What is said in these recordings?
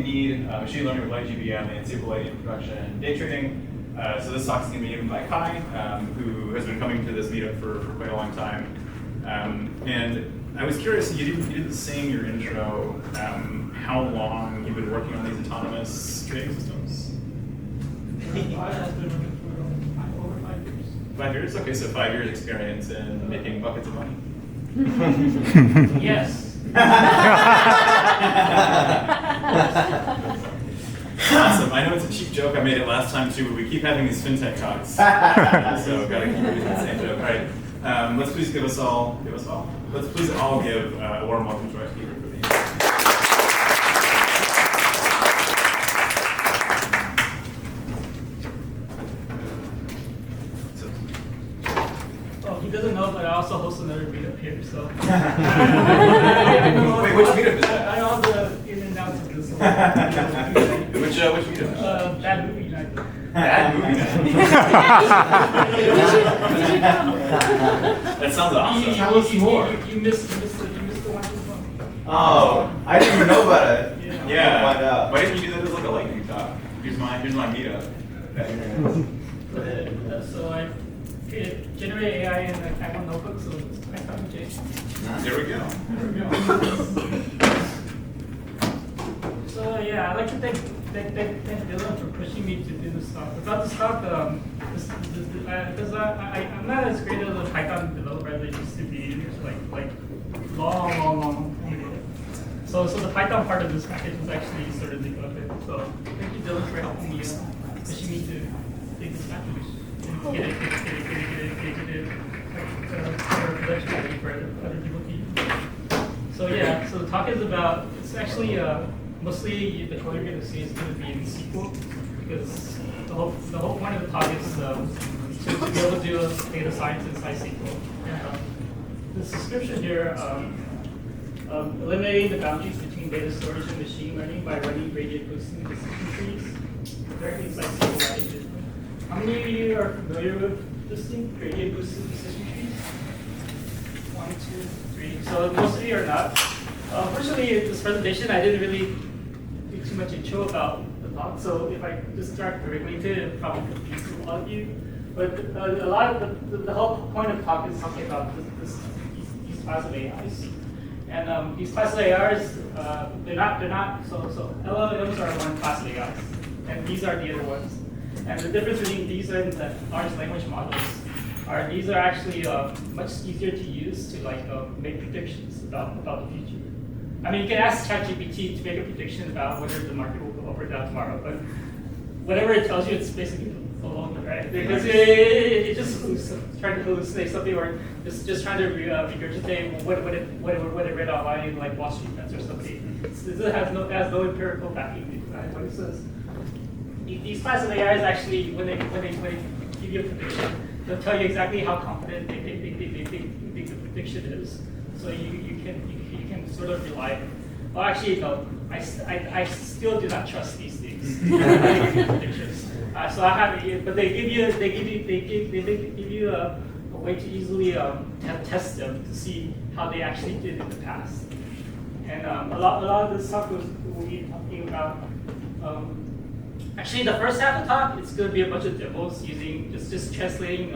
need machine learning with LightGBM and SQLite in production and day trading. So this talk is going to be given by Kai, who has been coming to this meetup for quite a long time. And I was curious, you didn't say in your intro how long you've been working on these autonomous trading systems? I've been working for over 5 years. 5 years? Okay, so 5 years experience in making buckets of money. Yes. Awesome. I know it's a cheap joke. I made it last time too, but we keep having these fintech talks, so gotta keep using the same joke. All right. Let's please let's please all give a warm welcome to our speaker for these. Oh, he doesn't know, but I also host another meetup here, so. Wait, which meetup is that? I know the in and outs of this. Which meetup? Bad movie night. Bad movie night. That sounds awesome. Tell us more. You missed the one. Oh, I didn't even know about it. Yeah. Find out. Why didn't you do that as like a lightning talk? Here's my meetup. So I generate AI in a Python notebook, so it's Python JSON. There we go. So yeah, I'd like to thank Dylan for pushing me to do this talk. Without this talk, because I'm not as great of a Python developer as I used to be, like long time ago. So the Python part of this package was actually sort of neglected. So thank you, Dylan, for helping me, pushing me to take this package and get it for other people to use. So yeah, so the talk is about, it's actually mostly the code you're going to see is going to be in SQL, because the whole point of the talk is to be able to do data science inside SQL. And the description here, eliminating the boundaries between data storage and machine learning by running gradient boosting decision trees directly inside SQLite. How many of you are familiar with this thing, gradient boosting decision trees? 1, 2, 3. So most of you are not. Unfortunately, in this presentation, I didn't really do too much intro about the talk, so if I just start directly into it, it'll probably confuse a lot of you. But a lot of the whole point of the talk is talking about these class of AIs. And these class of AIs, they're not, so LLMs are one class of AIs, and these are the other ones. And the difference between these and the large language models are these are actually much easier to use to make predictions about the future. I mean, you can ask ChatGPT to make a prediction about whether the market will go up or down tomorrow, but whatever it tells you, it's basically baloney, right? Because it just trying to hallucinate something, or just trying to regurgitate what it read online in like Wall Street Bets or something. It has no empirical backing. Right? What it says. These class of AIs actually, when they give you a prediction, they'll tell you exactly how confident they think the prediction is. So you can sort of rely. Well, actually, no. I still do not trust these things. Predictions. So I have, but they give you a way to easily test them to see how they actually did in the past. And a lot of this stuff will be talking about. Actually, the first half of the talk, it's going to be a bunch of demos using just translating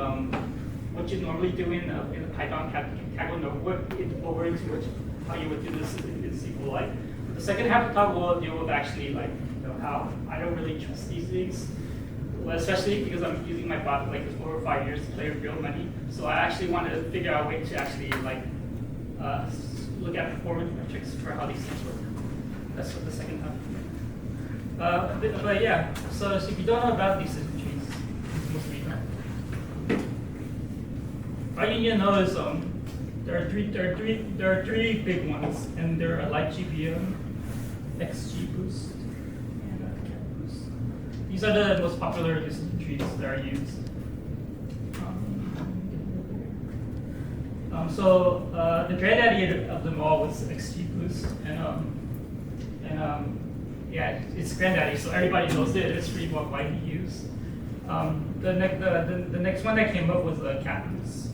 what you normally do in a Python Kaggle notebook over into how you would do this in SQLite. The second half of the talk will deal with actually how I don't really trust these things, well, especially because I'm using my bot like over 5 years to play with real money. So I actually want to figure out a way to actually look at performance metrics for how these things work. That's what the second half. But yeah, so if you don't know about these decision trees, it's mostly that. All you need to know is there are three big ones, and they're LightGBM, XGBoost, and CatBoost. These are the most popular decision trees that are used. So the granddaddy of them all was XGBoost, and yeah, it's granddaddy, so everybody knows it. It's pretty well widely used. The next one that came up was CatBoost.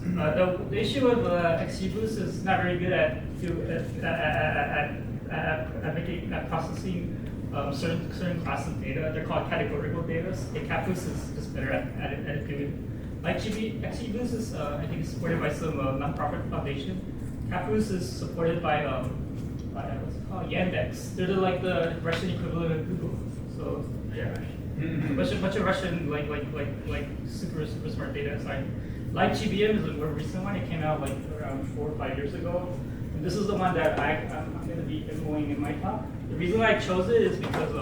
The issue with XGBoost is not very good at processing certain class of data. They're called categorical data. And CatBoost is just better at doing it. LightGBM is, I think, supported by some nonprofit foundation. CatBoost is supported by what's it called? Yandex. They're like the Russian equivalent of Google. So yeah, bunch of Russian like super smart data science. LightGBM is a more recent one. It came out like around 4 or 5 years ago. And this is the one that I'm going to be demoing in my talk. The reason I chose it is because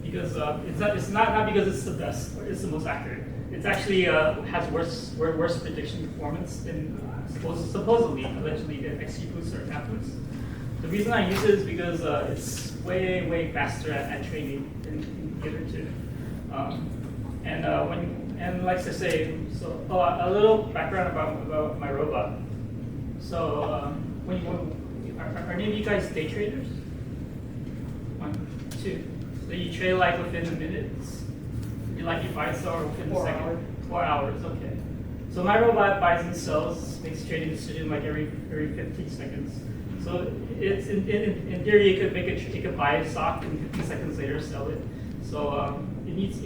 it's not because it's the best or it's the most accurate. It's actually has worse prediction performance than supposedly, allegedly, than XGBoost or CatBoost. The reason I use it is because it's way faster at training than the other two. And like I say, so a little background about my robot. So are any of you guys day traders? 1, 2. So you trade like within minutes. You buy and sell within the second. 4 hours. Okay. So my robot buys and sells, makes trading decision like every 15 seconds. So it's in theory it could buy a stock and 15 seconds later sell it. So it needs.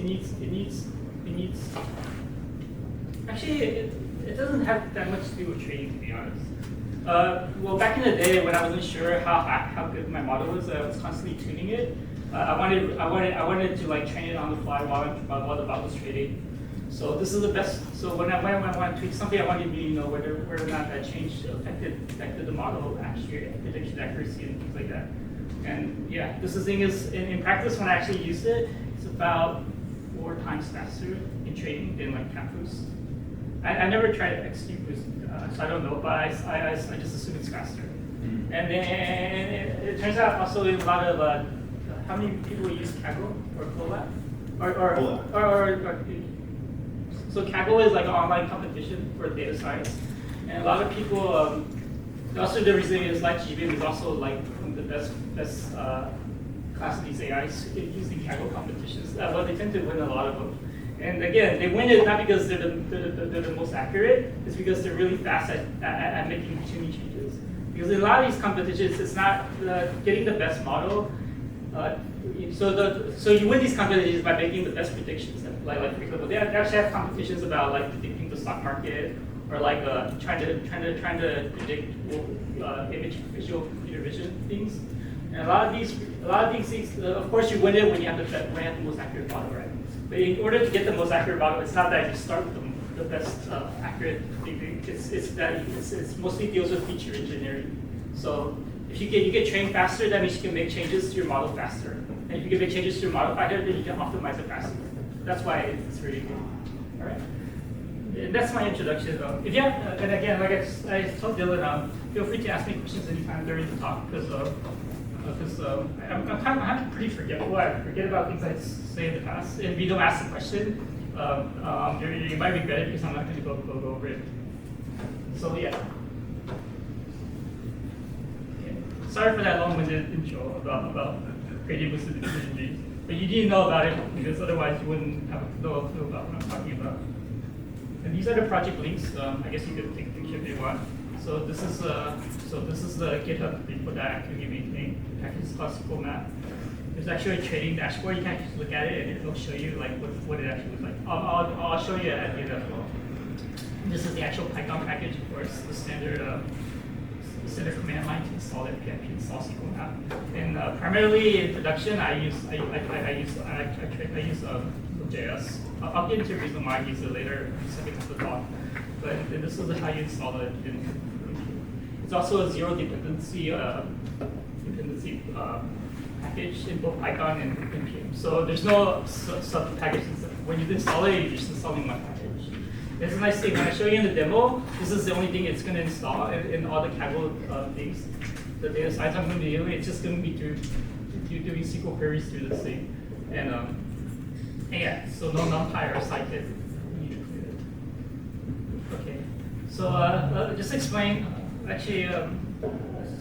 Actually, it doesn't have that much to do with trading, to be honest. Well, back in the day when I wasn't sure how good my model was, I was constantly tuning it. I wanted to like train it on the fly while the bot was trading. So this is the best. So when I want to tweak something, I wanted to really know whether or not that change affected the model actually prediction accuracy and things like that. And yeah, this thing is in practice when I actually used it, it's about 4 times faster in trading than like CatBoost. I never tried XGBoost, so I don't know, but I just assume it's faster. Mm-hmm. And then it turns out also in a lot of how many people use Kaggle or Colab? So Kaggle is like an online competition for data science, and a lot of people. Also, the reason is LightGBM is also like one of the best class of these AIs using Kaggle competitions. Well, they tend to win a lot of them. And again, they win it not because they're the most accurate, it's because they're really fast at making tuning changes. Because in a lot of these competitions, it's not getting the best model. So you win these competitions by making the best predictions. Like for example, they actually have competitions about like predicting the stock market or like trying to predict visual computer vision things. And a lot of these things, of course, you win it when you have the most accurate model, right? But in order to get the most accurate model, it's not that you start with the best accurate thing. It's mostly deals with feature engineering. So if you get trained faster, that means you can make changes to your model faster. And if you can make changes to your model faster, then you can optimize it faster. That's why it's really good. All right. And that's my introduction. If you have, and again, like I told Dylan, feel free to ask me questions anytime during the talk because I'm pretty forgetful. I forget about things I say in the past. If you don't ask the question, you might regret it because I'm not going to go over it. So yeah. Okay. Sorry for that long-winded intro about creating boosted decision trees, but you didn't know about it because otherwise you wouldn't have a clue about what I'm talking about. And these are the project links. I guess you could take a picture if you want. So this is the GitHub repo that I actively maintain. The package is called sqlmath. There's actually a trading dashboard. You can actually look at it and it'll show you like what it actually looks like. I'll show you at the end as well. This is the actual Python package, of course, the standard command line to install it. pip install sqlmath. And primarily in production, I use Node.js. I'll get into the reason why I use it later, second half of the talk. But this is how you install it. It's also a zero dependency package in both Python and npm. So there's no sub packages. When you install it, you're just installing one package. There's a nice thing. When I show you in the demo, this is the only thing it's going to install in all the Kaggle things. The data science I'm going to be doing, it's just going to be doing SQL queries through this thing. And yeah, so no NumPy or scikit. Okay, so just explain actually.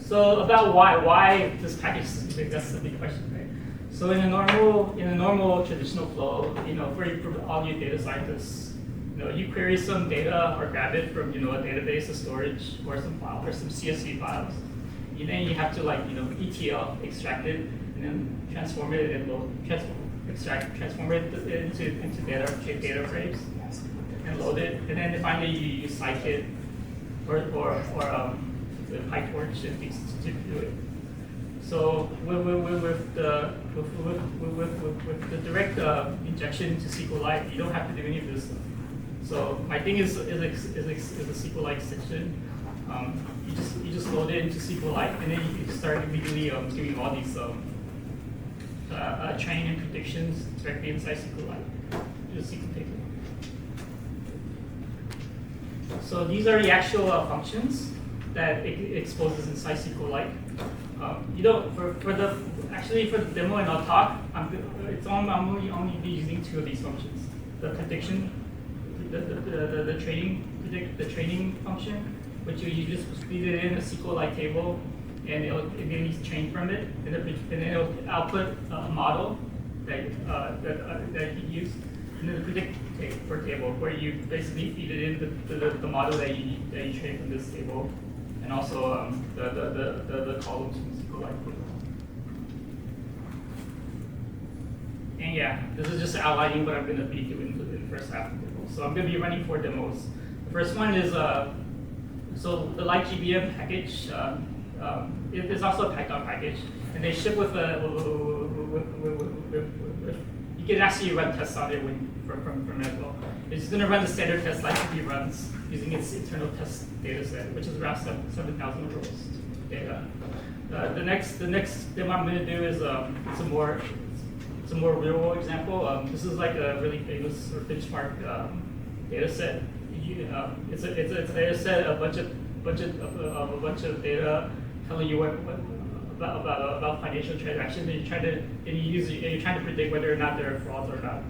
So about why this package is big, that's the big question, right? So in a normal traditional flow, for all you data scientists, you query some data or grab it from a database, a storage, or some file or some CSV files. And then you have to ETL extract it, and then transform it and transform it into data frames, and load it, and then finally you use scikit or PyTorch and things to do it. So with the direct injection into SQLite, you don't have to do any of this stuff. So my thing is a SQLite extension. You just load it into SQLite, and then you can start immediately doing all these training and predictions directly inside SQLite. Just SQL table. So these are the actual functions that it exposes inside SQLite. You know, for the demo and I'll talk, I'm only be using two of these functions: the prediction, the training function, which you just feed it in a SQLite table, and it'll immediately train from it, and then it'll output a model that you use, and then the predict table, where you basically feed it in the model that you train from this table, and also the columns from SQLite. And yeah, this is just outlining what I'm going to be doing in the first half of the demo. So I'm going to be running 4 demos. The first one is so the LightGBM package. It is also a Python package, and they ship with you can actually run tests on it from it as well. It's going to run the standard test LightGBM runs using its internal test data set, which is around 7,000 rows data. The next demo I'm going to do is it's a more real world example. This is like a really famous or benchmark data set. It's a data set, a bunch of data telling you about financial transactions, and you're trying to predict whether or not there are frauds or not.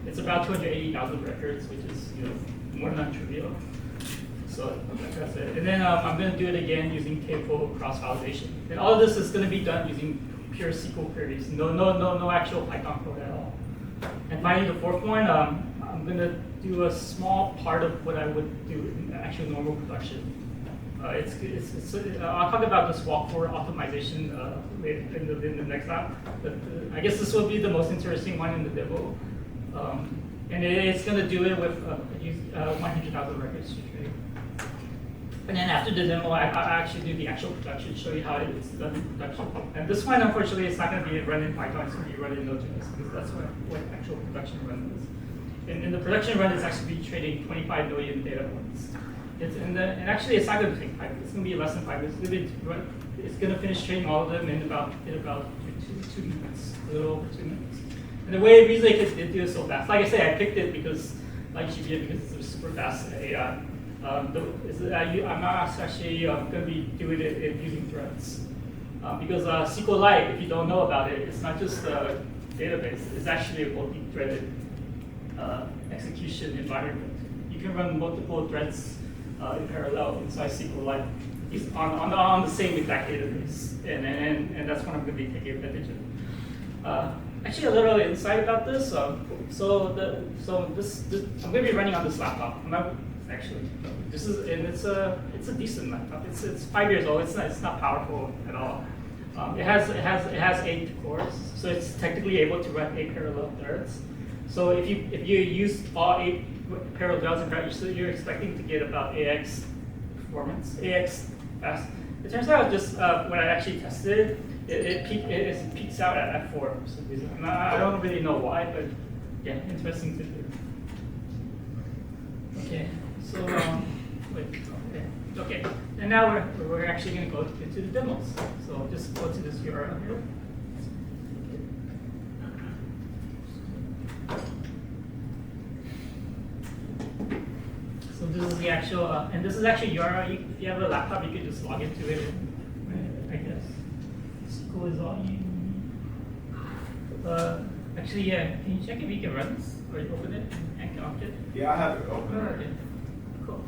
It's about 280,000 records, which is more than trivial. So that's it. And then I'm going to do it again using table cross-validation. And all of this is going to be done using pure SQL queries, no actual Python code at all. And finally, the fourth one, I'm going to do a small part of what I would do in actual normal production. I'll talk about this walk-forward optimization in the next lab. But I guess this will be the most interesting one in the demo. And it's going to do it with 100,000 records to trade. And then after the demo, I actually do the actual production, show you how it's done in production. And this one, unfortunately, it's not going to be run in Python, it's going to be run in Node.js, because that's what actual production run is. And in the production run, it's actually trading 25 million data points. And actually, it's not going to take 5 minutes. It's going to be less than 5 minutes. It's going to finish trading all of them in about 2 minutes, a little over 2 minutes. And the way reason it do it so fast, like I say, I picked it because LightGBM because it's a super fast AI. I'm not actually going to be doing it using threads. Because SQLite, if you don't know about it, it's not just a database. It's actually a multi-threaded execution environment. You can run multiple threads in parallel inside SQLite on the same exact database, and that's what I'm going to be taking advantage of. Actually, a little insight about this. I'm going to be running on this laptop. It's a decent laptop. It's 5 years old. It's not powerful at all. It has 8 cores, so it's technically able to run 8 parallel threads. So if you use all 8 parallels in practice, you're expecting to get about AX performance, AX fast. It turns out just when I actually tested it, it peaks out at 4 for some reason. I don't really know why, but yeah, interesting to do. Okay, so okay, and now we're actually going to go into the demos. So just go to this URL here. So this is the actual, and this is actually URL. If you have a laptop, you can just log into it. I guess SQL is all you need. Actually, yeah. Can you check if you can run this or you open it and connect it? Yeah, I have it open. Oh, okay. Cool.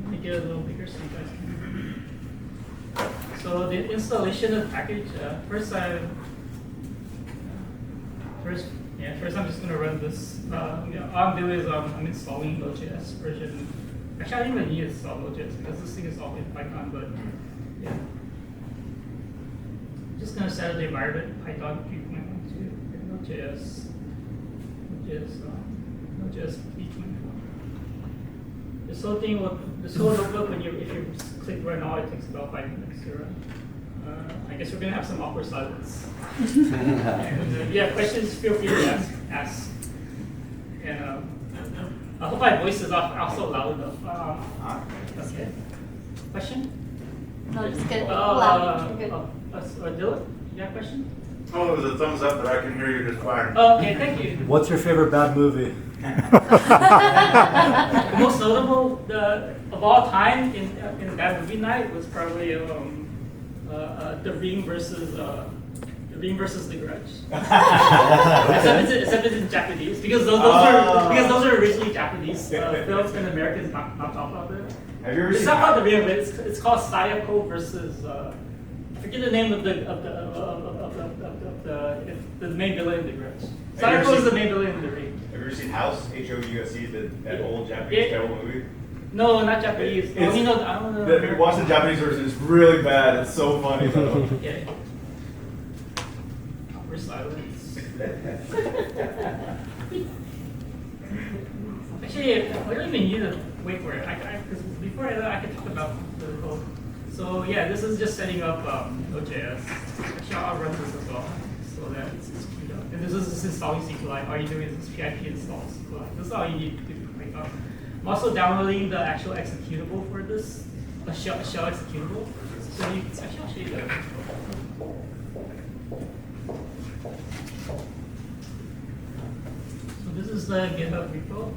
Make it a little bigger so you guys can. So the installation of the package. First I'm just going to run this. All I'm doing is I'm installing Node.js version. Actually, I don't even need to install Node.js because this thing is all in Python, but yeah. just going to set the environment Python 3.12 and Node.js, Node.js 3.4. This whole thing, this whole notebook, if you click run all, it takes about 5 minutes to run. I guess we're going to have some awkward silence. And if you have questions, feel free to ask. And I hope my voice is also loud enough. Okay. Question? No, just get loud. You're good. Dylan, you have a question? Oh, it was a thumbs up that I can hear you just fine. Oh, okay, thank you. What's your favorite bad movie? The most notable of all time in that movie night was probably The Ring versus The Grudge. Except it's in Japanese because those are originally Japanese films and Americans knocked off of it. Have you ever It's seen? not called The Ring, but it's called Sayako versus I forget the name of the main villain in The Grudge. Have you ever Sayako is the seen- main villain in The Ring. Have you ever seen House? House, that old Japanese Yeah. devil movie. No, not Japanese. It's- I don't know. Watch the Japanese version. It's really bad. It's so funny though. Yeah. Awkward silence. Actually, I don't even need to wait for it. Because before I could talk about the code. So yeah, this is just setting up Node.js. Actually, I'll run this as well so that it's queued up. And this is just installing SQLite. All you do is this pip install SQLite. This is all you need to do. I'm also downloading the actual executable for this, a shell executable. So actually, I'll show you that. So this is the GitHub repo.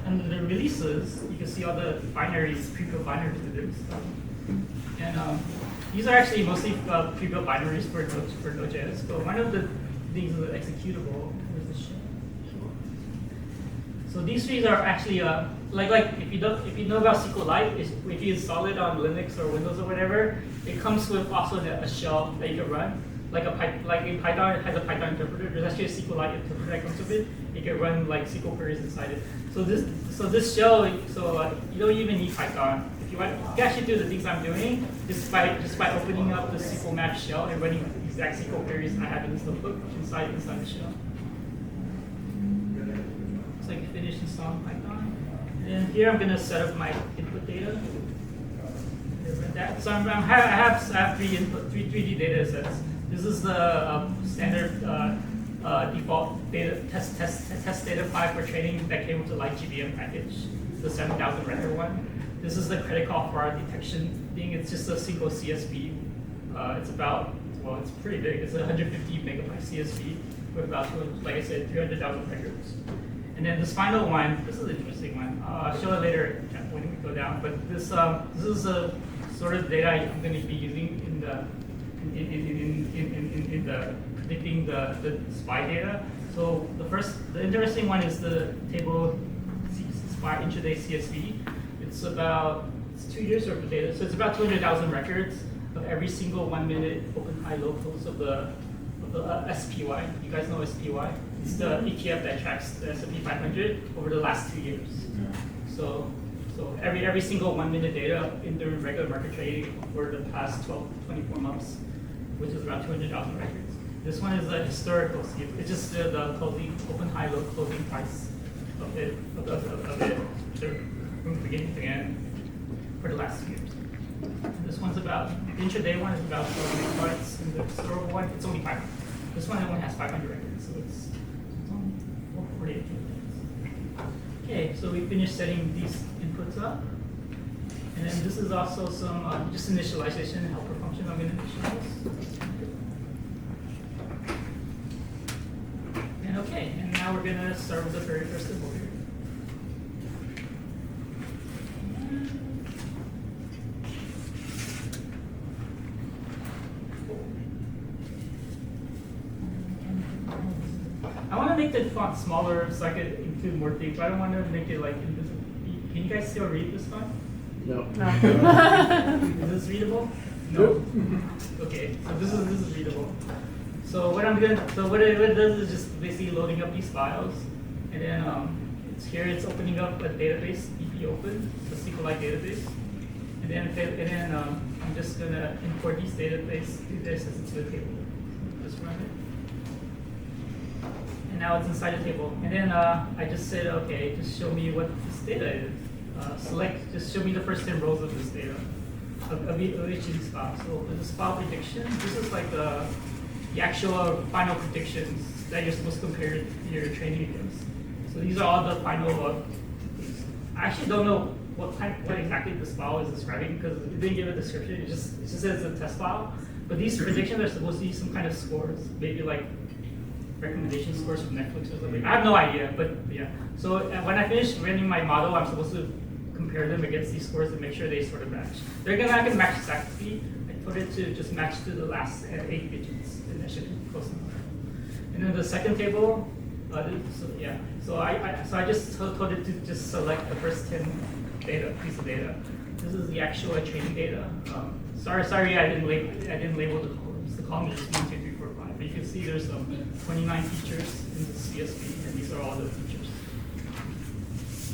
And the releases, you can see all the binaries, pre-built binaries to this. And these are actually mostly pre-built binaries for Node.js. But one of the things is the executable. Where's the shell? So these things are actually like if you know about SQLite, if you install it on Linux or Windows or whatever, it comes with also a shell that you can run. Like in Python, it has a Python interpreter. There's actually a SQLite interpreter that comes with it. You can run like SQL queries inside it. So this shell, you don't even need Python. If you want, you can actually do the things I'm doing just by opening up the sqlmath shell and running the exact SQL queries I have in this notebook inside the shell. So I can finish installing Python. And here I'm going to set up my input data. So I have 3D data sets. This is the standard default data test data file for training that came with the LightGBM package, the 7,000 record one. This is the credit card fraud detection thing. It's just a single CSV. It's pretty big. It's a 150 megabyte CSV with about, like I said, 300,000 records. And then this final one, this is an interesting one. I'll show it later when we go down. But this is a sort of data I'm going to be using in the predicting the SPY data. So the interesting one is the table SPY intraday CSV. It's 2 years worth of data. So it's about 200,000 records of every single 1 minute open, high, low close of the SPY. You guys know SPY? It's the ETF that tracks the S&P 500 over the last 2 years. Yeah. So every single 1 minute data in the regular market trading for the past 12, 24 months, which is about 200,000 records. This one is a historical CSV. It's just the closing, open, high, low closing price of it from beginning to end for the last 2 years. This one's about, the intraday one is about 12 megabytes, and the historical one, it's only 500. This one only has 500 records, so it's only 48 gigabytes. Okay, so we finished setting these inputs up. And then this is also some just initialization helper function I'm going to initialize. And okay, and now we're going to start with the very first symbol here. I want to make the font smaller so I could include more things, but I don't want to make it like invisible. Can you guys still read this font? No. Is this readable? No. Okay, so this is readable. So what it does is just basically loading up these files, and then it's opening up a database, EP open, the SQLite database, I'm just gonna import these database into the table. Just run it. And now it's inside the table. And then I just said, okay, just show me what this data is. Just show me the first 10 rows of this data, of each of these files. So this file prediction, this is like the actual final predictions that you're supposed to compare your training against. So these are all the final, I actually don't know what exactly this file is describing because it didn't give a description, it just says it's a test file. But these predictions are supposed to be some kind of scores, maybe like recommendation scores from Netflix or something. I have no idea, but yeah. So when I finish running my model, I'm supposed to compare them against these scores and make sure they sort of match. They're not going to match exactly. I put it to just match to the last 8 digits, and that should be close enough. And then the second table, so I just told it to just select the first 10 piece of data. This is the actual training data. Sorry, I didn't label the columns. The column is just 1, 2, 3, 4, 5. But you can see there's 29 features in the CSV, and these are all the features.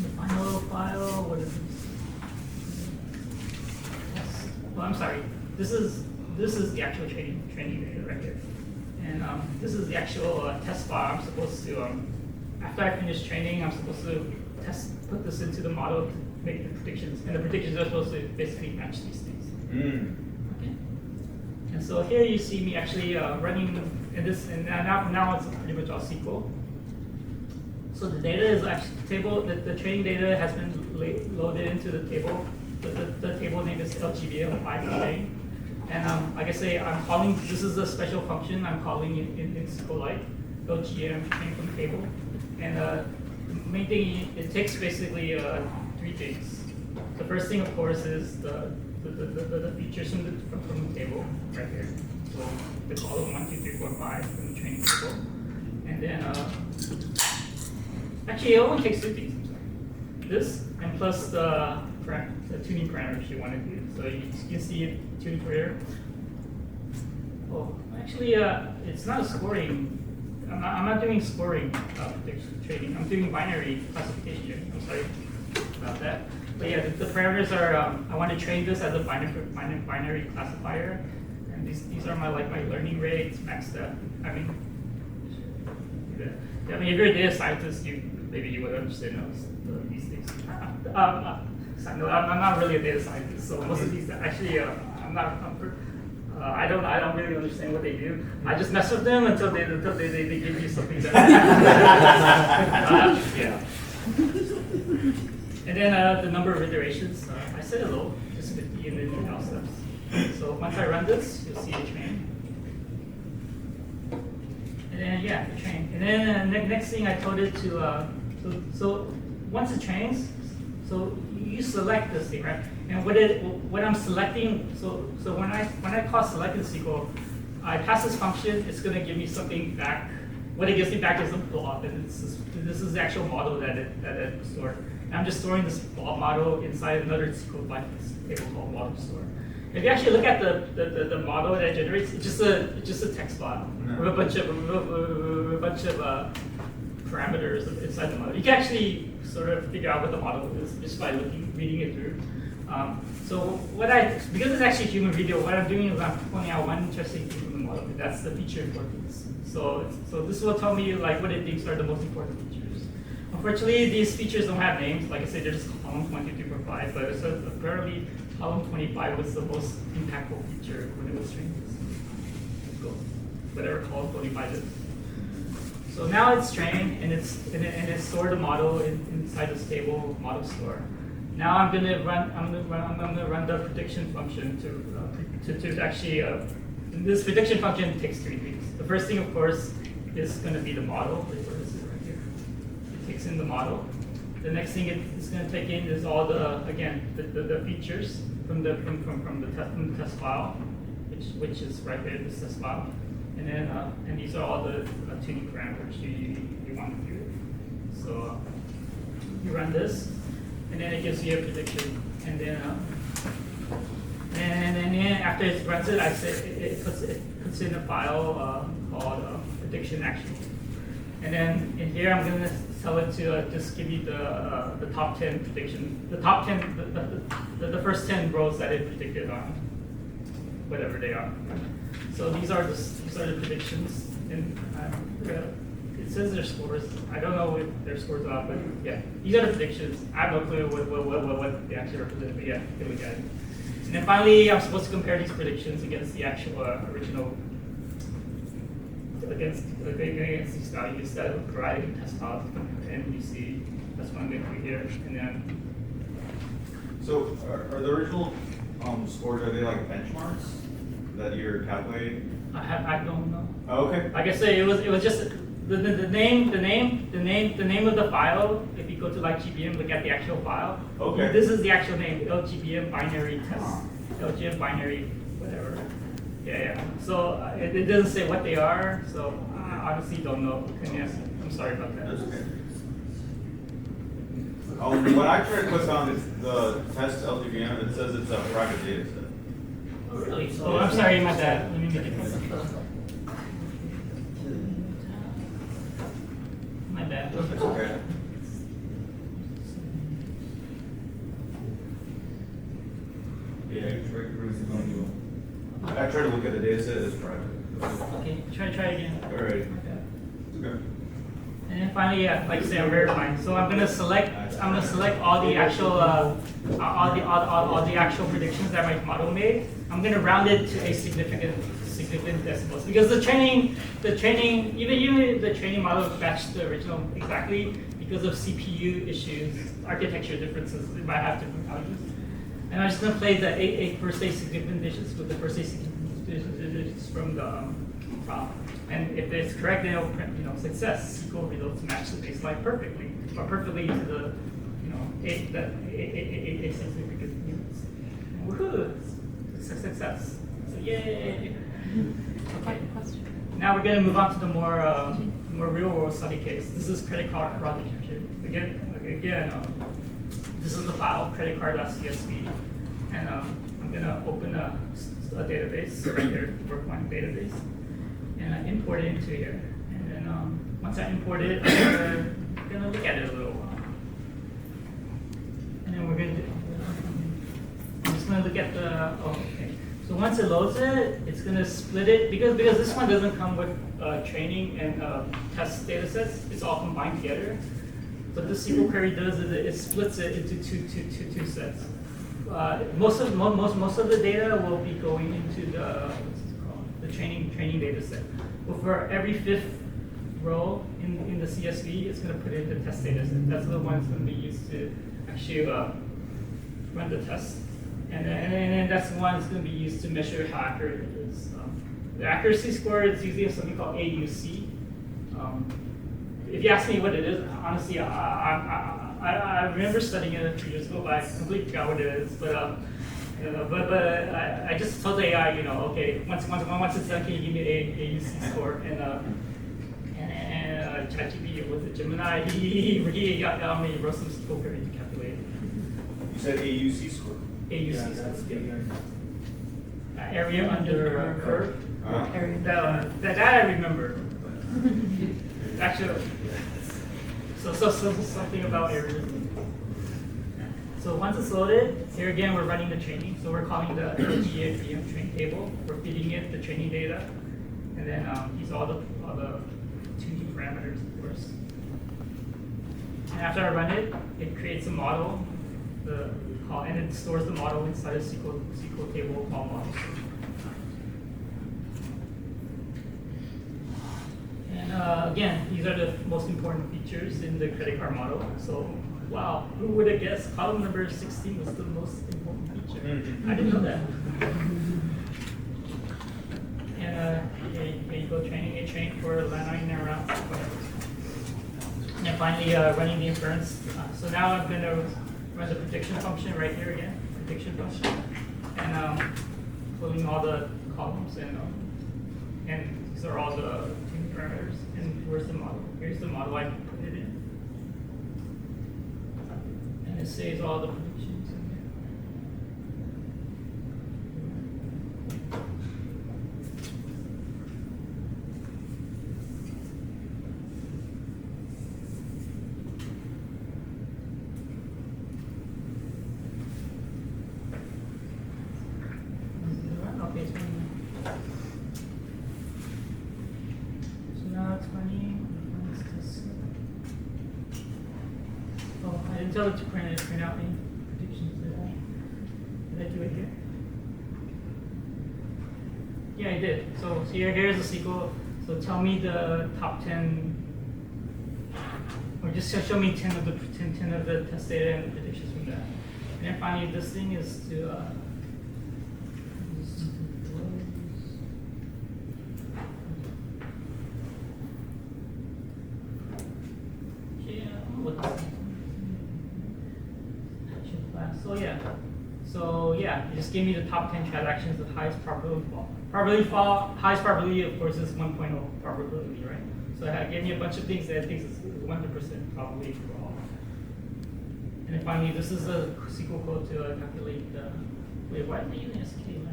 The final file, what is this? Well, I'm sorry. This is the actual training data right here, and this is the actual test file. I'm supposed to after I finish training, I'm supposed to put this into the model to make the predictions, and the predictions are supposed to basically match these things. Okay. And so here you see me actually running in this, and now it's pretty much all SQL. So the data is actually the training data has been loaded into the table. The table name is LGBM SQLite. And like I say, I'm calling, this is a special function I'm calling in SQLite. LGBM came from the table. And the main thing, it takes basically 3 things. The first thing, of course, is the features from the table right here. So the column 1, 2, 3, 4, 5 from the training table. And then, actually, it only takes 2 things. I'm sorry. This, and plus the tuning parameters you want to do. So you can see it tuning parameter. Oh, actually, it's not a scoring. I'm not doing scoring prediction trading. I'm doing binary classification. I'm sorry about that. But yeah, the parameters are. I want to train this as a binary classifier, and these are my learning rates, max step. I mean, if you're a data scientist, maybe you would understand these things. I'm not really a data scientist, so most of these actually I'm not. I don't really understand what they do. I just mess with them until they give you something that. Yeah. And then the number of iterations, I set it low, just 50 in the detail steps. So once I run this, you'll see it train. And then yeah, it train. And then next thing I told it to so once it trains, so you select this thing, right? And what I'm selecting, so when I call select in SQL, I pass this function, it's going to give me something back. What it gives me back is a blob, and this is the actual model that it stored. And I'm just storing this blob model inside another SQL table called model store. If you actually look at the model that it generates, it's just a text file with a bunch of parameters inside the model. You can actually sort of figure out what the model is just by reading it through. So because it's actually a human video, what I'm doing is I'm pulling out one interesting thing from the model. That's the feature importance. So this will tell me like what it thinks are the most important features. Unfortunately, these features don't have names. Like I said, they're just columns 1, 2, 3, 4, 5. But so apparently, column 25 was the most impactful feature when it was trained. So whatever column 25 is. So now it's trained and it's stored the model inside this table model store. Now I'm gonna run the prediction function to actually this prediction function takes 3 things. The first thing, of course, is going to be the model. Where is it right here? It takes in the model. The next thing it's going to take in is all the features from the test file, which is right there, this test file, and then and these are all the tuning parameters you want to do. So you run this, and then it gives you a prediction, and then after it runs it, it puts in a file called prediction action. And then in here, I'm going to tell it to just give you the top 10 prediction, the top 10, the first 10 rows that it predicted on, whatever they are. So these are the predictions, and it says their scores. I don't know what their scores are, but yeah, these are the predictions. I have no clue what they actually represent, but yeah, here we go. And then finally, I'm supposed to compare these predictions against the actual original. Against these values that are provided in test out, and you see that's what I'm going to do here. And then, So are the original scores, are they like benchmarks that you're calculating? I don't know. Oh, okay. Like I say, it was just the name of the file. If you go to LightGBM, look at the actual file. Okay. This is the actual name, LGBM binary test, LGBM binary whatever. Yeah. So it doesn't say what they are, so I honestly don't know. I'm sorry about that. That's okay. When I try to click on the test LGBM, it says it's a private data set. Oh, really? Oh, I'm sorry, my bad. Let me make it my bad. That's okay. I try to look at the data set as private. Okay, try again. All right. Okay. Okay. And then finally, yeah, like I say, I'm verifying. So I'm gonna select all the actual all the actual predictions that my model made. I'm gonna round it to a significant decimals because the training even the training model matched the original exactly because of CPU issues, architecture differences. It might have different values. And I'm just gonna play the eight per se significant digits with the per se significant digits from the problem. And if it's correct, then it'll print, success. SQL results match the baseline perfectly, or perfectly to the, eight significant units. Woohoo! Success. So yay! Okay. Now we're going to move on to the more real-world study case. This is credit card fraud detection. Again, this is the file creditcard.csv, and I'm going to open a database right here, work1 database. And I import it into here. And then once I import it, I'm gonna look at it a little while. And then I'm just gonna look at okay. So once it loads it, it's gonna split it, because this one doesn't come with training and test data sets, it's all combined together. What this SQL query does is it splits it into two sets. Most of the data will be going into the training data set. But for every fifth row in the CSV, it's going to put in the test data set. That's the one that's going to be used to actually run the test. And then that's the one that's going to be used to measure how accurate it is. The accuracy score is usually something called AUC. If you ask me what it is, honestly, I remember studying it a few years ago, but I completely forgot what it is. But I just told the AI, okay, once it's done, can you give me a AUC score? And ChatGPT, was it Gemini? He got me, wrote some SQL query to calculate it. You said AUC score. AUC score. Area under curve. That I remember. Actually, so something about areas. So once it's loaded, here again we're running the training. So we're calling the LGBM train table. We're feeding it the training data, and then these are all the tuning parameters, of course. And after I run it, it creates a model, and it stores the model inside a SQL table called model. And again, these are the most important features in the credit card model. So. Wow, who would have guessed column number 16 was the most important feature? I didn't know that. And here you go, training a train for line around, whatever. And then finally, running the inference. So now I'm going to run the prediction function right here again, prediction function, and pulling all the columns, and these are all the tuning parameters. And where's the model? Here's the model I put it in. And it saves all the predictions in there. can tell it to print out any predictions. Did I do it here? Yeah, I did. So here's a SQL. So tell me the top 10, or just show me 10 of the test data and the predictions from that. And then finally, this thing is to So yeah, it just gave me the top 10 transactions with highest probability fall. Highest probability, of course, is 1.0 probability, right? So it gave me a bunch of things that I think is 100% probability for all. And then finally, this is a SQL code to calculate the. Wait, why am I using SQL?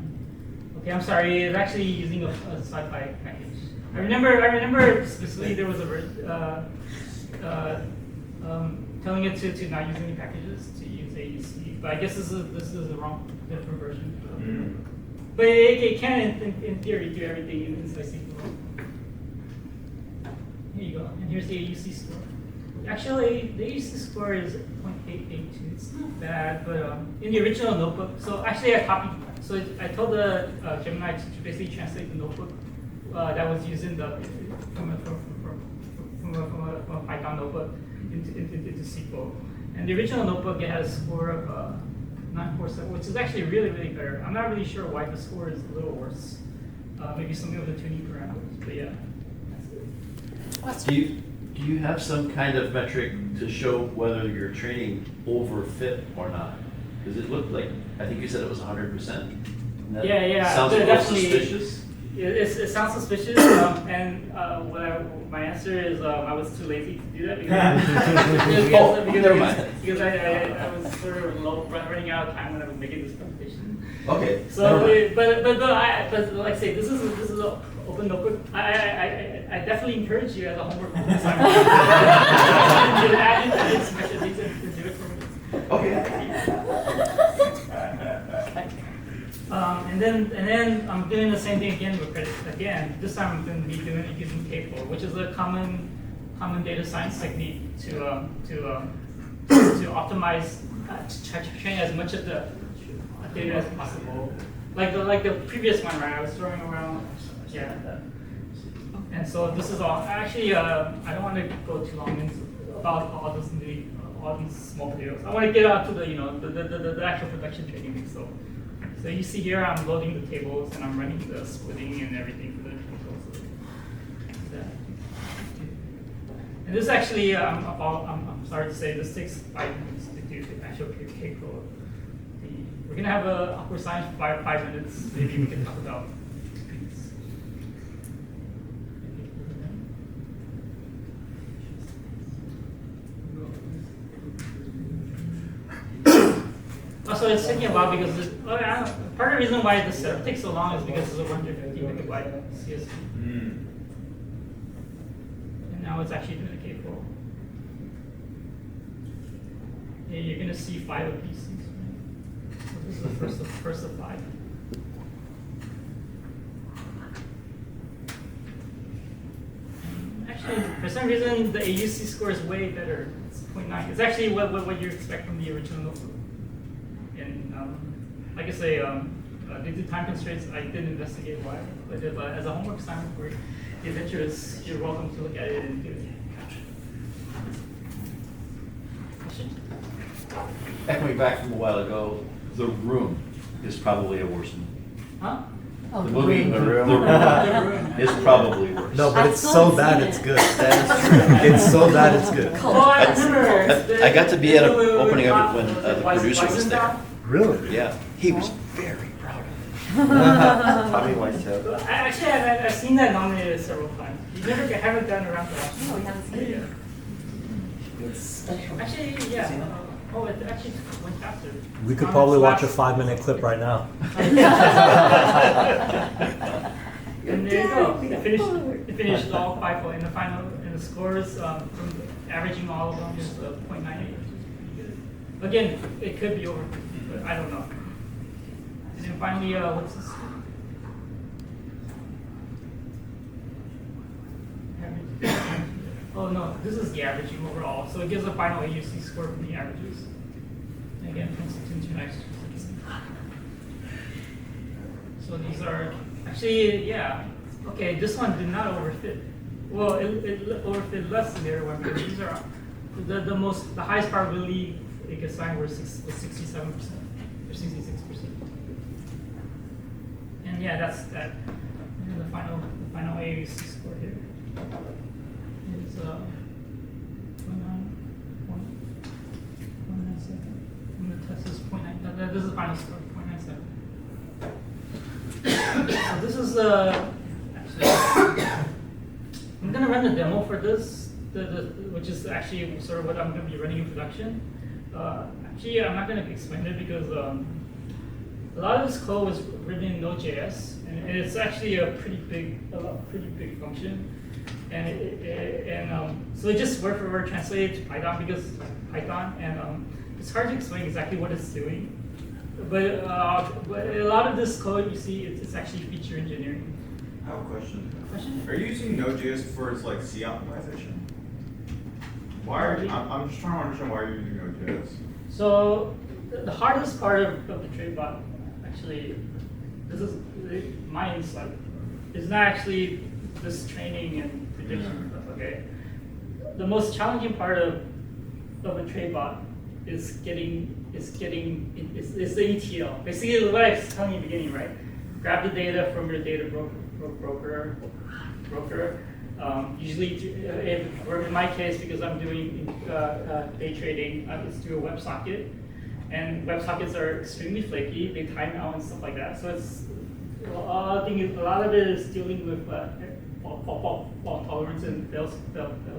Okay, I'm sorry. It's actually using a sci-fi package. I remember specifically there was a telling it to not use any packages, to use AUC. But I guess this is the wrong, different version. But it can, in theory, do everything inside SQL. Here you go. And here's the AUC score. Actually, the AUC score is 0.882. It's not bad, but in the original notebook, so actually I copied. So I told the Gemini to basically translate the notebook that was used in from a Python notebook into SQL. And the original notebook, it had a score of 947, which is actually really, really better. I'm not really sure why the score is a little worse. Maybe something with the tuning parameters, but yeah. That's it. Do you have some kind of metric to show whether your training overfit or not? Because it looked like, I think you said it was 100%. Yeah. Sounds a little suspicious. It sounds suspicious, and my answer is I was too lazy to do that because I was sort of running out of time when I was making this presentation. Okay. So, but like I say, this is an open notebook. I definitely encourage you as a homework assignment to add in some extra things and do it for me. Okay. And then I'm doing the same thing again with credit. Again, this time I'm going to be doing it using K4, which is a common data science technique to optimize, to train as much of the data as possible. Like the previous one, right? I was throwing around, And so this is all. Actually, I don't want to go too long about all these small videos. I want to get out to the actual production training thing. So you see here, I'm loading the tables and I'm running the splitting and everything for the controls. And this actually, I'm sorry to say, this takes 5 minutes to do the actual K code. We're gonna have a awkward science for 5 minutes. Maybe we can talk about these. Also, it's taking a while because part of the reason why the setup takes so long is because it's a 150 megabyte CSV. And now it's actually doing a K4. And you're going to see 5 of these things. Right? So this is the first of 5. Actually, for some reason, the AUC score is way better. It's 0.9. It's actually what you expect from the original notebook. And like I say, due to time constraints, I didn't investigate why. But as a homework assignment for the adventurers, you're welcome to look at it and do it. Questions? Echoing back from a while ago, The Room is probably a worse one. Huh? Oh, The movie Room. The Room is probably worse. No, but I it's still so bad haven't it's seen good. it. That is true. It's so bad it's good. Oh, I remember. I got to be at an opening of it when the producer was there. Really? Yeah, he was very proud of it. Tommy Wiseau. Actually, I've seen that nominated several times. You never haven't done around for that. No, we haven't seen it. It's Special. Actually, yeah. Oh, it actually went faster. We could probably watch a 5-minute clip right now. And there you go. It finished all 5 in the final, and the scores from averaging all of them is 0.98, which is pretty good. Again, it could be over 50, but I don't know. And then finally, what's this? Oh no, this is the averaging overall. So it gives a final AUC score from the averages. So these are actually, yeah. Okay, this one did not overfit. Well, it overfit less than the other one, but these are the highest probability it could sign was 67% or 66%. And yeah, that's that. And the final AAC score here is 0.97. And the test is 0.9. This is the final score, 0.97. So this is actually, I'm gonna run the demo for this, which is actually sort of what I'm gonna be running in production. Actually, I'm not gonna explain it because a lot of this code was written in Node.js, and it's actually a pretty big function. And so it just word for word translated to Python because Python, and it's hard to explain exactly what it's doing. But a lot of this code you see, it's actually feature engineering. I have a question. Question? Are you using Node.js for its like C optimization? I'm just trying to understand why you're using Node.js. So the hardest part of the TradeBot, actually, this is my insight, is not actually this training and prediction stuff. Okay, the most challenging part of a TradeBot is the ETL. Basically, what I was telling you in the beginning, right? Grab the data from your data broker. Usually, or in my case, because I'm doing day trading, it's through a WebSocket, and WebSockets are extremely flaky. They time out and stuff like that. So it's a lot of it is dealing with fault tolerance and fail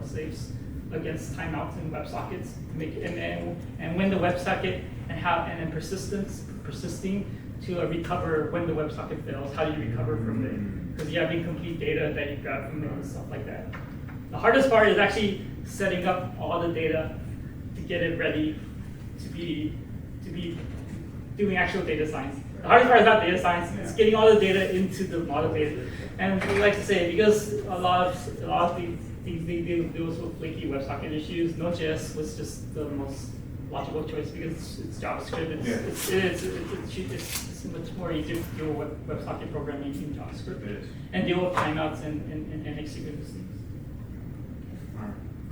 safes against timeouts in WebSockets. And when the WebSocket and then persisting to recover when the WebSocket fails. How do you recover from it? Because you have incomplete data that you got from it and stuff like that. The hardest part is actually setting up all the data to get it ready to be doing actual data science. The hardest part is not data science; it's getting all the data into the model data. And we like to say, because a lot of these deals with flaky WebSocket issues, Node.js was just the most logical choice because it's JavaScript. It's much more easier to deal with WebSocket programming in JavaScript and deal with timeouts and asynchronous things.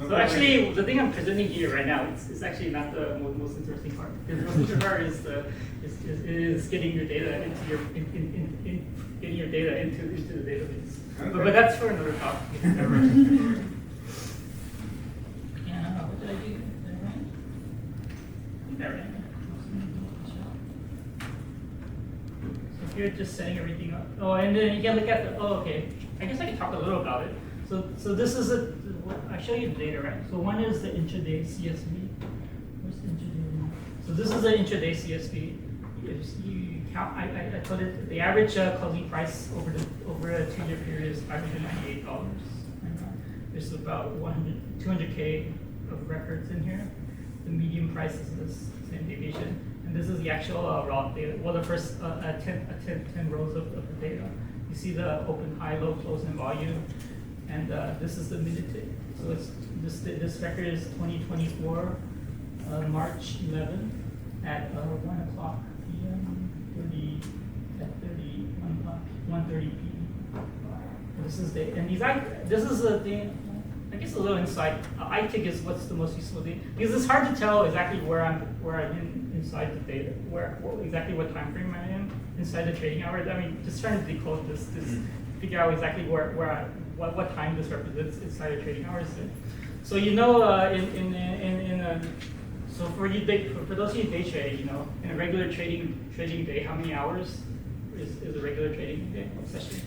So actually, the thing I'm presenting here right now is actually not the most interesting part. The most interesting part is getting your data into getting your data into the database. Okay. But that's for another topic. Yeah, what did I do? Did I run? So here, just setting everything up. Oh, and then you can look at the. Oh, okay. I guess I can talk a little about it. So this is I show you the data, right? So one is the intraday CSV. Where's the intraday? So this is the intraday CSV. If you count, I put it, the average closing price over a 2-year period is $598. There's about 200K of records in here. The median price is this standard deviation. And this is the actual raw data. Well, the first 10 rows of the data. You see the open, high, low, close, and volume. And this is the minute date. So this record is 2024, March 11 at 1 o'clock p.m. 1:30 p.m. This is this is the thing. I guess a little insight. iTick is what's the most useful thing because it's hard to tell exactly where I'm inside the data, exactly what time frame I am inside the trading hours. I mean, just trying to decode this figure out exactly what time this represents inside the trading hours. So you know, so for those of you day trade, you know, in a regular trading day, how many hours is a regular trading day session?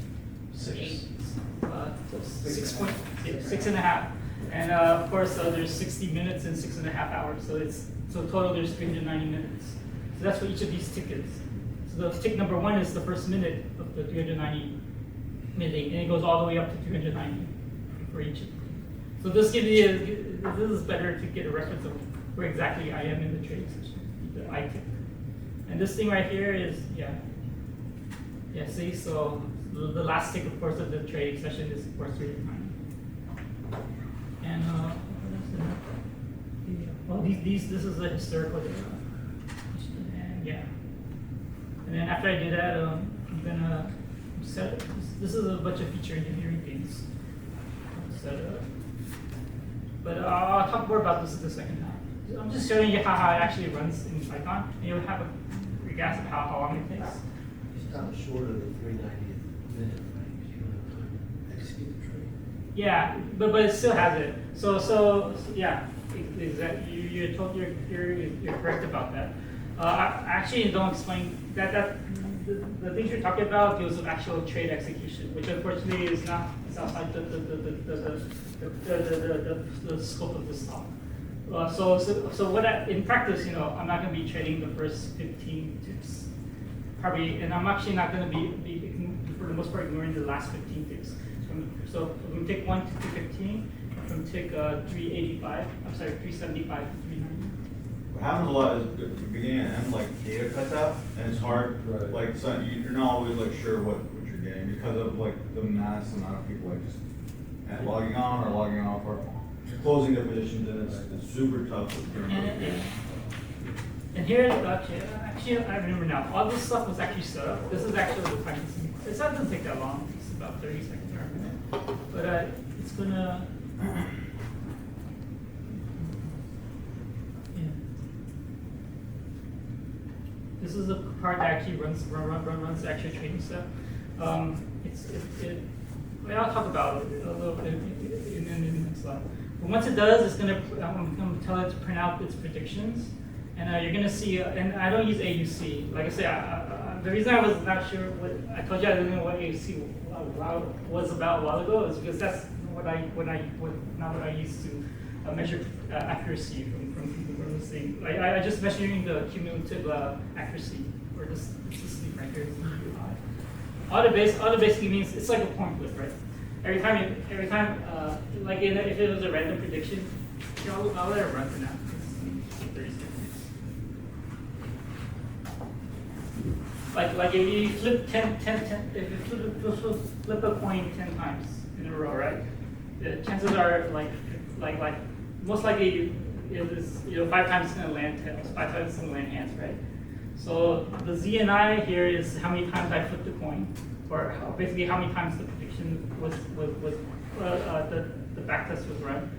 6.5. And of course, there's 60 minutes and 6.5 hours. So total there's 390 minutes. So that's what each of these tick is. So the tick number 1 is the first minute of the 390 minute, and it goes all the way up to 390 for each of them. So this gives you this is better to get a reference of where exactly I am in the trading session, the iTick. And this thing right here is see, so the last tick, of course, of the trading session is, of course, 390. And this is the historical data. yeah. And then after I do that, I'm gonna set it. This is a bunch of feature engineering things. Set it up. But I'll talk more about this in the second half. I'm just showing you how it actually runs in Python. And you'll have a guess of how long it takes. Stop short of the 390th minute, right? 'Cause you don't have time to execute the trade. Yeah, but it still has it. So yeah, exactly. You're correct about that. I actually don't explain that the things you're talking about deals with actual trade execution, which unfortunately is not outside the scope of this talk. So what in practice, I'm not going to be trading the first 15 ticks, probably, and I'm actually not going to be for the most part ignoring the last 15 ticks. So I'm going to take 1 to 15. I'm going to take 375 to 390. What happens a lot is the beginning and end, like data cuts out, and it's hard. Right. Like so you're not always like sure what you're getting because of like the mass amount of people like just logging on or logging off or closing their positions, and it's super tough to And here, actually, I remember now. All this stuff was actually set up. This is actually the time. It doesn't take that long. It's about 30 seconds or a minute. But it's gonna. This is the part that actually runs the actual trading stuff. I'll talk about it a little bit in the next slide. But once it does, I'm going to tell it to print out its predictions, and you're going to see. And I don't use AUC. Like I say, the reason I was not sure what I told you I didn't know what AUC was about a while ago is because that's not what I used to measure accuracy from this thing. I just measuring the cumulative accuracy, or this sleep right here. Auto basically means it's like a coin flip, right? Every time, like if it was a random prediction, I'll let it run for now. It's 30 seconds. Like if you flip 10, if you flip a coin 10 times in a row, right? The chances are like most likely it is 5 times it's gonna land tails, 5 times it's gonna land hands, right? So the Z and I here is how many times I flipped the coin, or basically how many times the prediction was the backtest was run.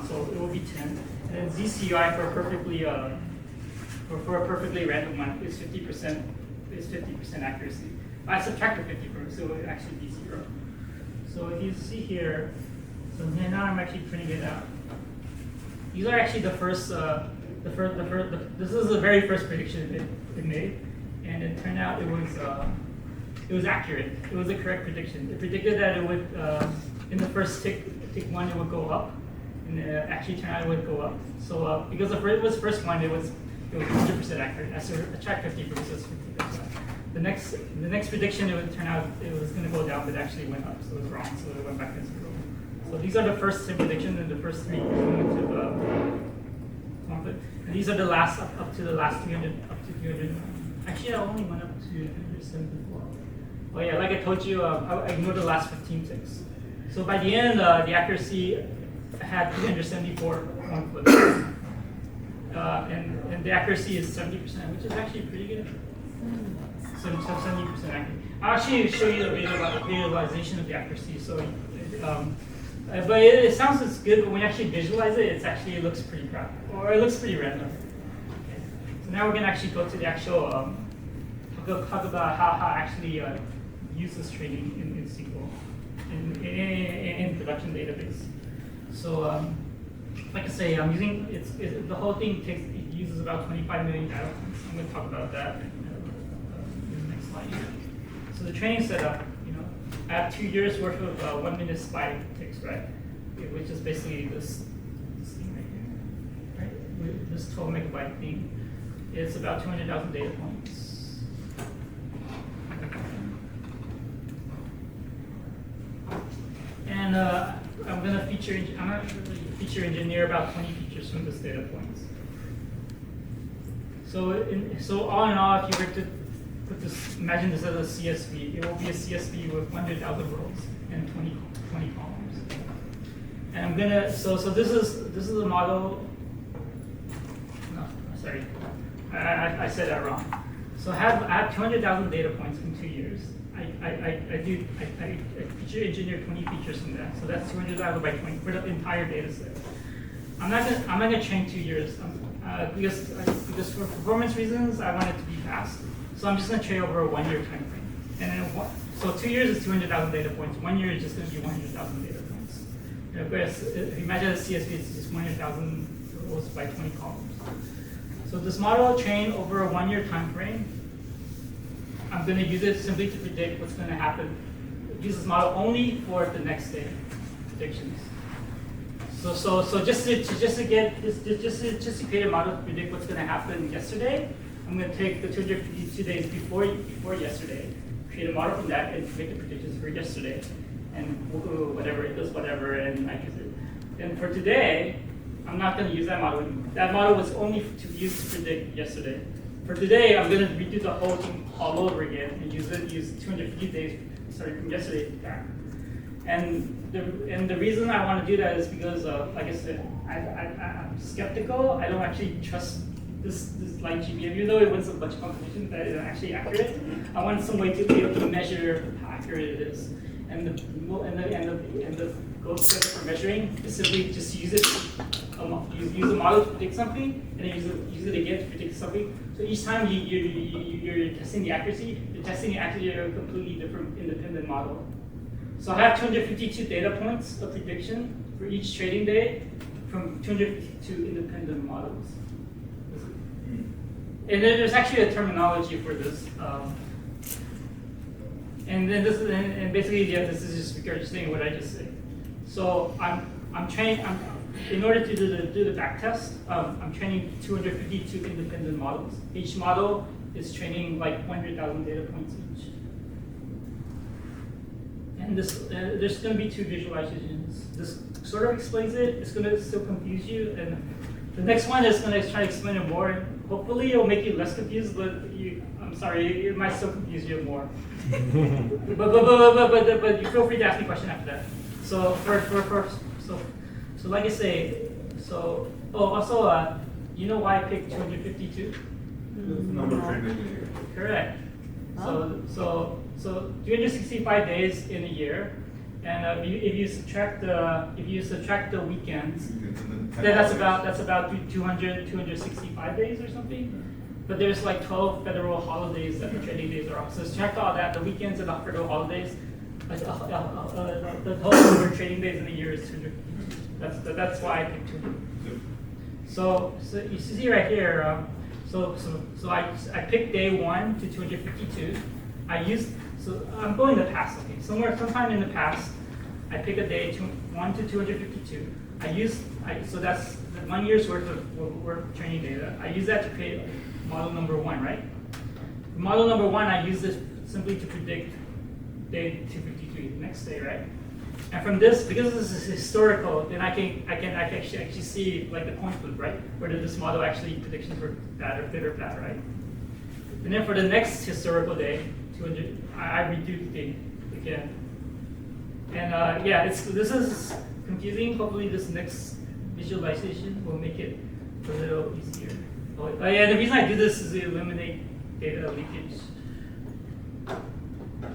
So it will be 10. And then ZCI for a perfectly random one is 50% accuracy. I subtracted 50 from it, so it would actually be 0. So if you see here, so now I'm actually printing it out. These are actually the first. This is the very first prediction it made, and it turned out it was accurate. It was a correct prediction. It predicted that it would in the first tick 1 it would go up, and it actually turned out it would go up. So because it was first one, it was 100% accurate. I subtract 50 from it, so it's 50%. The next prediction it would turn out it was going to go down, but it actually went up, so it was wrong. So it went back to 0. So these are the first 10 predictions and the first 3 cumulative conflict. And these are the last up to the last 300 up to 300. Actually, I only went up to 374. Oh yeah, like I told you, I ignored the last 15 ticks. So by the end, the accuracy had 374 conflicts. And the accuracy is 70%, which is actually pretty good. 70% accurate. I'll actually show you a bit about the visualization of the accuracy. So, but it sounds as good, but when you actually visualize it, it looks pretty crap, or it looks pretty random. Okay. So now we're gonna actually go to the actual talk about how actually use this training in SQL in production database. So like I say, I'm using the whole thing uses about 25 million data points. I'm going to talk about that in the next slide. So the training setup, I have 2 years worth of 1 minute SPY ticks, right? Which is basically this thing right here, right? This 12 megabyte thing. It's about 200,000 data points. And I'm going to feature engineer about 20 features from this data points. So all in all, if you were to put this, imagine this as a CSV, it will be a CSV with 100,000 rows and 20 columns. And I'm gonna, so this is a model. No, sorry. I said that wrong. So I have 200,000 data points in 2 years. I feature engineer 20 features from that. So that's 200,000 by 20 for the entire data set. I'm not gonna train 2 years because for performance reasons I want it to be fast. So I'm just gonna train over a 1 year time frame. And then so 2 years is 200,000 data points. 1 year is just gonna be 100,000 data points. Whereas imagine a CSV is just 100,000 rows by 20 columns. So this model will train over a 1 year time frame. I'm going to use it simply to predict what's going to happen. Use this model only for the next day predictions. So just to create a model to predict what's going to happen yesterday, I'm going to take the 252 days before yesterday, create a model from that, and make the predictions for yesterday, and whatever it does, whatever, and I use it. And for today, I'm not going to use that model. That model was only used to predict yesterday. For today, I'm going to redo the whole thing all over again and use 250 days starting from yesterday back. And the reason I want to do that is because, like I said, I'm skeptical. I don't actually trust this LightGBM, even though it wins a bunch of competition that is actually accurate. I want some way to be able to measure how accurate it is. And the gold standard for measuring is simply just use a model to predict something, and then use it again to predict something. So each time you're testing the accuracy, you're testing the accuracy of a completely different independent model. So I have 252 data points of prediction for each trading day from 252 independent models. And then there's actually a terminology for this. And then this is, and basically, yeah, this is just regurgitating what I just said. So I'm training. In order to do the backtest, I'm training 252 independent models. Each model is training like 100,000 data points each. And there's going to be two visualizations. This sort of explains it. It's going to still confuse you, and the next one is going to try to explain it more. Hopefully, it'll make you less confused, but I'm sorry, it might still confuse you more. but you feel free to ask me a question after that. So so like I say, also you know why I picked 252? Number of trading days a year. Correct. So 365 days in a year, and if you subtract the weekends, then that's about 265 days or something. But there's like 12 federal holidays that the trading days are off. So subtract all that, the weekends and the federal holidays, the total number of trading days in a year is 200. That's why I picked 200. So you see right here. So I picked day 1 to 252. I'm going the past. Okay, sometime in the past, I pick a day 1 to 252. So that's 1 year's worth of training data. I use that to create model number 1, right? Model number 1, I use this simply to predict day 253, the next day, right? And from this, because this is historical, then I can actually see like the coin flip, right? Whether this model actually predictions were bad or good or bad, right? And then for the next historical day, 200, I redo the thing again. And yeah, this is confusing. Hopefully this next visualization will make it a little easier. Oh, yeah, the reason I do this is to eliminate data leakage.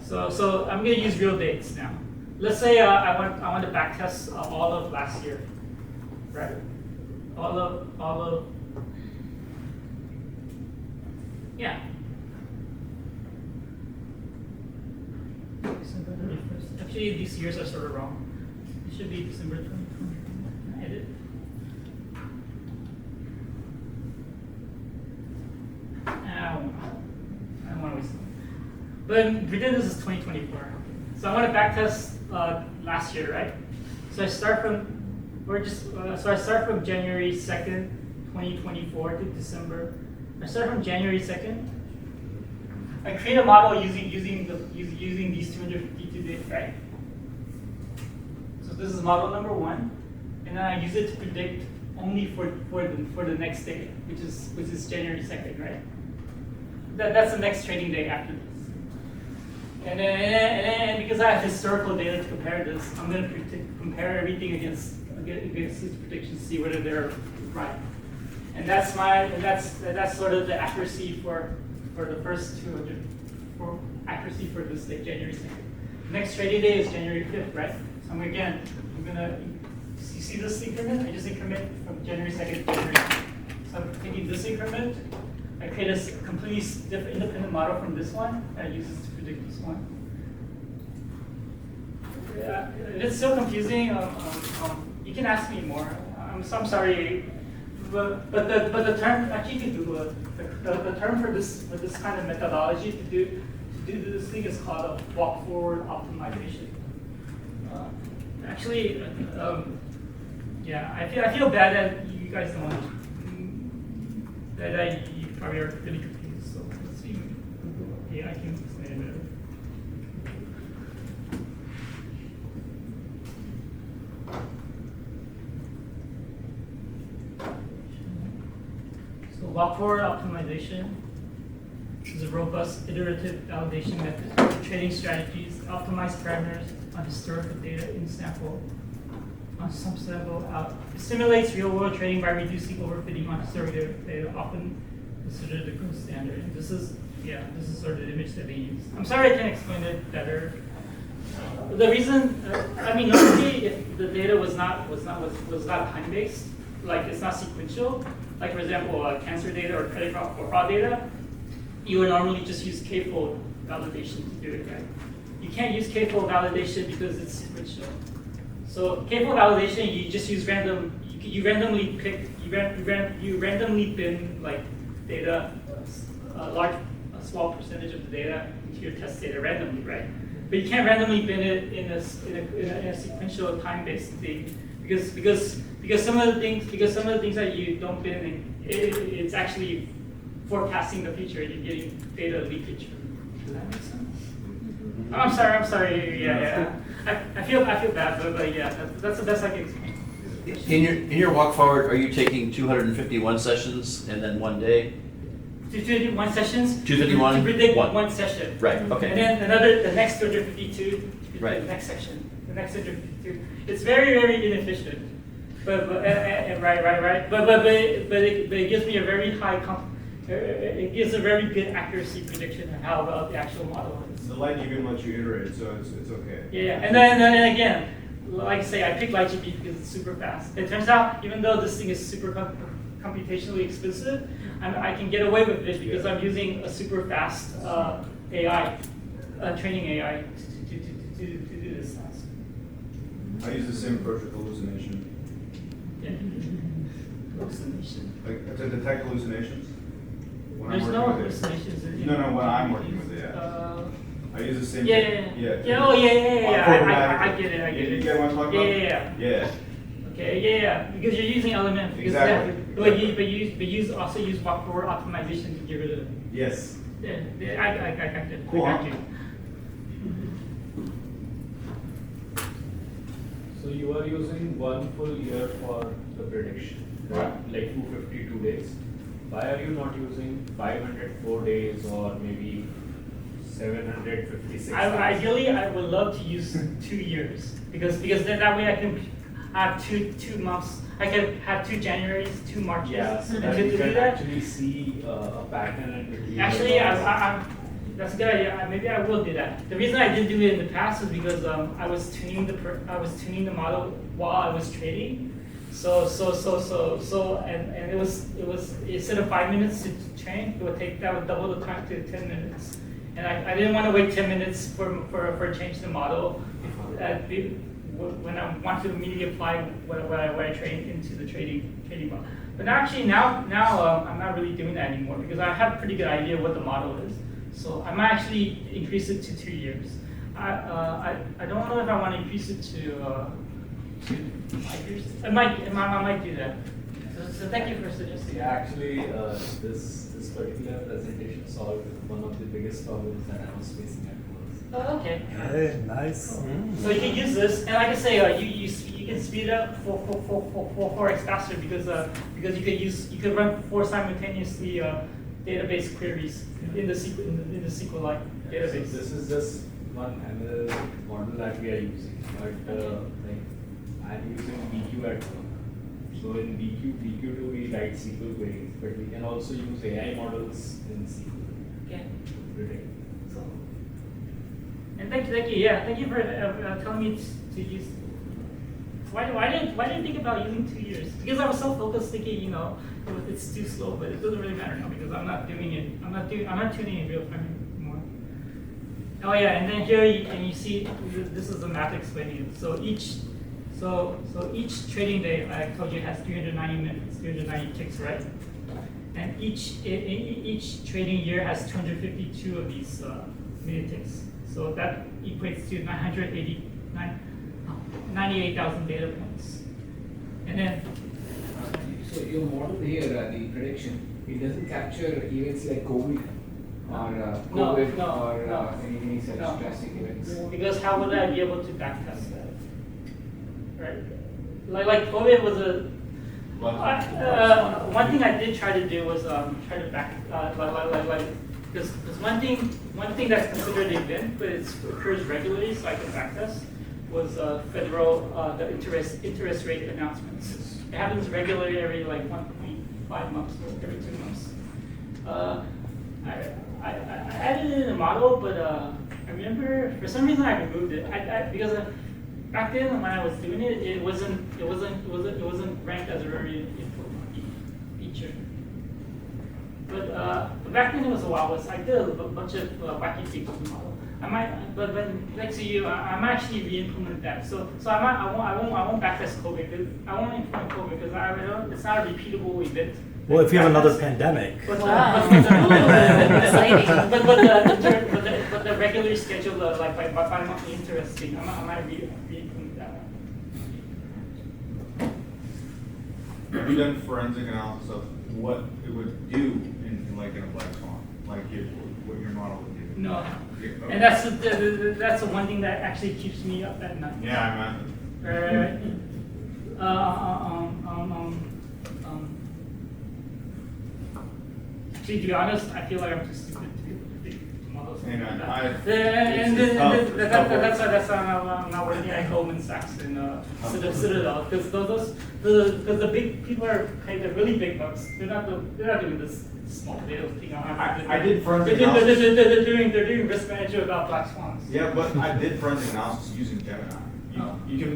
So I'm going to use real dates now. Let's say I want to backtest all of last year, right? All of yeah. December 31st. Actually, these years are sort of wrong. It should be December 2020. Edit. I don't want to waste time. But pretend this is 2024. So I want to backtest last year, right? So I start from January 2nd, 2024 to December. I start from January 2nd. I create a model using these 252 days, right? So this is model number 1, and then I use it to predict only for the next day, which is January 2nd, right? That's the next trading day after this. And then because I have historical data to compare this, I'm going to compare everything against these predictions, see whether they're right. and that's sort of the accuracy for the first 200 for accuracy for this day, January 2nd. Next trading day is January 5th, right? So I'm gonna you see this increment? I just increment from January 2nd to January 5th. So I'm taking this increment. I create a completely different independent model from this one, and I use this to predict this one. Yeah, it's so confusing. You can ask me more. I'm sorry, but the term, actually you can Google it. The term for this kind of methodology to do this thing is called a walk forward optimization. Actually, yeah, I feel bad that you guys don't. That you probably are really confused. So let's see. Yeah, I can explain it better. So walk-forward optimization is a robust iterative validation method for trading strategies, optimize parameters on historical data in sample, on subsample out. It simulates real-world trading by reducing overfitting on historical data, often considered the gold standard. And this is sort of the image that they use. I'm sorry I can't explain it better. The reason, normally if the data was not time-based, like it's not sequential, like for example, cancer data or credit card or fraud data, you would normally just use k-fold validation to do it, right? You can't use k-fold validation because it's sequential. So k-fold validation, you just use random. You randomly pick. You randomly bin like data, a small percentage of the data into your test data randomly, right? But you can't randomly bin it in a sequential time-based thing because some of the things that you don't bin, it's actually forecasting the future. You're getting data leakage. Does that make sense? I'm sorry. Yeah. I feel bad, but yeah, that's the best I can explain. In your walk forward, are you taking 251 sessions and then 1 day? 251 sessions. 251. To predict one. one session. Right. Okay. And then the next 252. Right. The next section. The next 252. It's very inefficient. But right. But it gives me a very it gives a very good accuracy prediction of how well the actual model is. The LightGBM lets you iterate, so it's okay. Yeah, and then again, like I say, I picked LightGBM because it's super fast. It turns out, even though this thing is super computationally expensive, I can get away with it because I'm using a super fast AI, training AI to do this task. I use the same approach with hallucination. Yeah. Hallucination. Like to detect hallucinations. When There's I'm no working with it. hallucinations. No, when I'm working with it, I use the same. Yeah. Oh, yeah. I get it. You get what I'm talking about? Yeah. Okay, yeah. Because you're using LMM. Exactly. But you also use walk-forward optimization to get rid of it. Yes. Yeah, I got it. Cool, I got huh? you. So you are using 1 full year for the prediction, right? Like 252 days. Why are you not using 504 days or maybe 756 days? Ideally, I would love to use 2 years because then that way I can have two months. I can have 2 Januaries, 2 Marches. Yeah, so and that to you do can that. actually see a pattern in between. Actually, that's a good idea. Maybe I will do that. The reason I didn't do it in the past was because I was tuning the model while I was trading. So and it was instead of 5 minutes to train, that would double the time to 10 minutes. And I didn't want to wait 10 minutes for a change in the model when I want to immediately apply what I trained into the trading model. But now I'm not really doing that anymore because I have a pretty good idea of what the model is. So I might actually increase it to 2 years. I don't know if I want to increase it to 5 years. I might do that. So thank you for suggesting. Yeah, actually, this particular presentation solved one of the biggest problems that I was facing at work. Oh, okay. Hey, nice. So you can use this, and like I say, you can speed it up for 4x faster because you could run 4 simultaneously database queries in the SQLite database. So this is just one ML model that we are using, but like I'm using BQ at work. So in BQ2 we write SQL queries, but we can also use AI models in SQL Okay. to predict. So, and thank you, yeah, thank you for telling me to use. Why didn't I think about using 2 years? Because I was so focused thinking, it's too slow, but it doesn't really matter now because I'm not doing it. I'm not tuning in real time anymore. Oh yeah, and then here you see this is the math explaining it. So each trading day, like I told you, has 390 minutes, 390 ticks, right? And each trading year has 252 of these minute ticks. So that equates to 98,000 data points. And then So your model here, the prediction, it doesn't capture events like COVID or COVID or any such drastic events. because how would I be able to backtest that? Right? Like COVID was a one thing I did try to do was try to because one thing that's considered an event, but it occurs regularly, so I can backtest, was federal the interest rate announcements. It happens regularly every like 1.5 months or every 2 months. I added it in the model, but I remember for some reason I removed it. Because back then when I was doing it, it wasn't ranked as a very important feature. But back then it was a while. I did a bunch of wacky things with the model. But next to you, I might actually re-implement that. So I won't backtest COVID. I won't implement COVID because it's not a repeatable event. Well, if you have another pandemic. But Wow. exciting. But the regularly scheduled like bi-monthly interest thing, I might re-implement that one. Have you done forensic analysis of what it would do in a black swan? Like what your model would do? No. Okay. And that's the one thing that actually keeps me up at night. Yeah, I meant. Right. To be honest, I feel like I'm too stupid to be able to predict models. Hey, man, That's why I'm not working at Goldman Sachs and Citadel because the big people are kind of really big bucks. They're not doing this small data thing. I did forensic They're analysis. doing risk management about black swans. Yeah, but I did forensic analysis using Gemini. You can.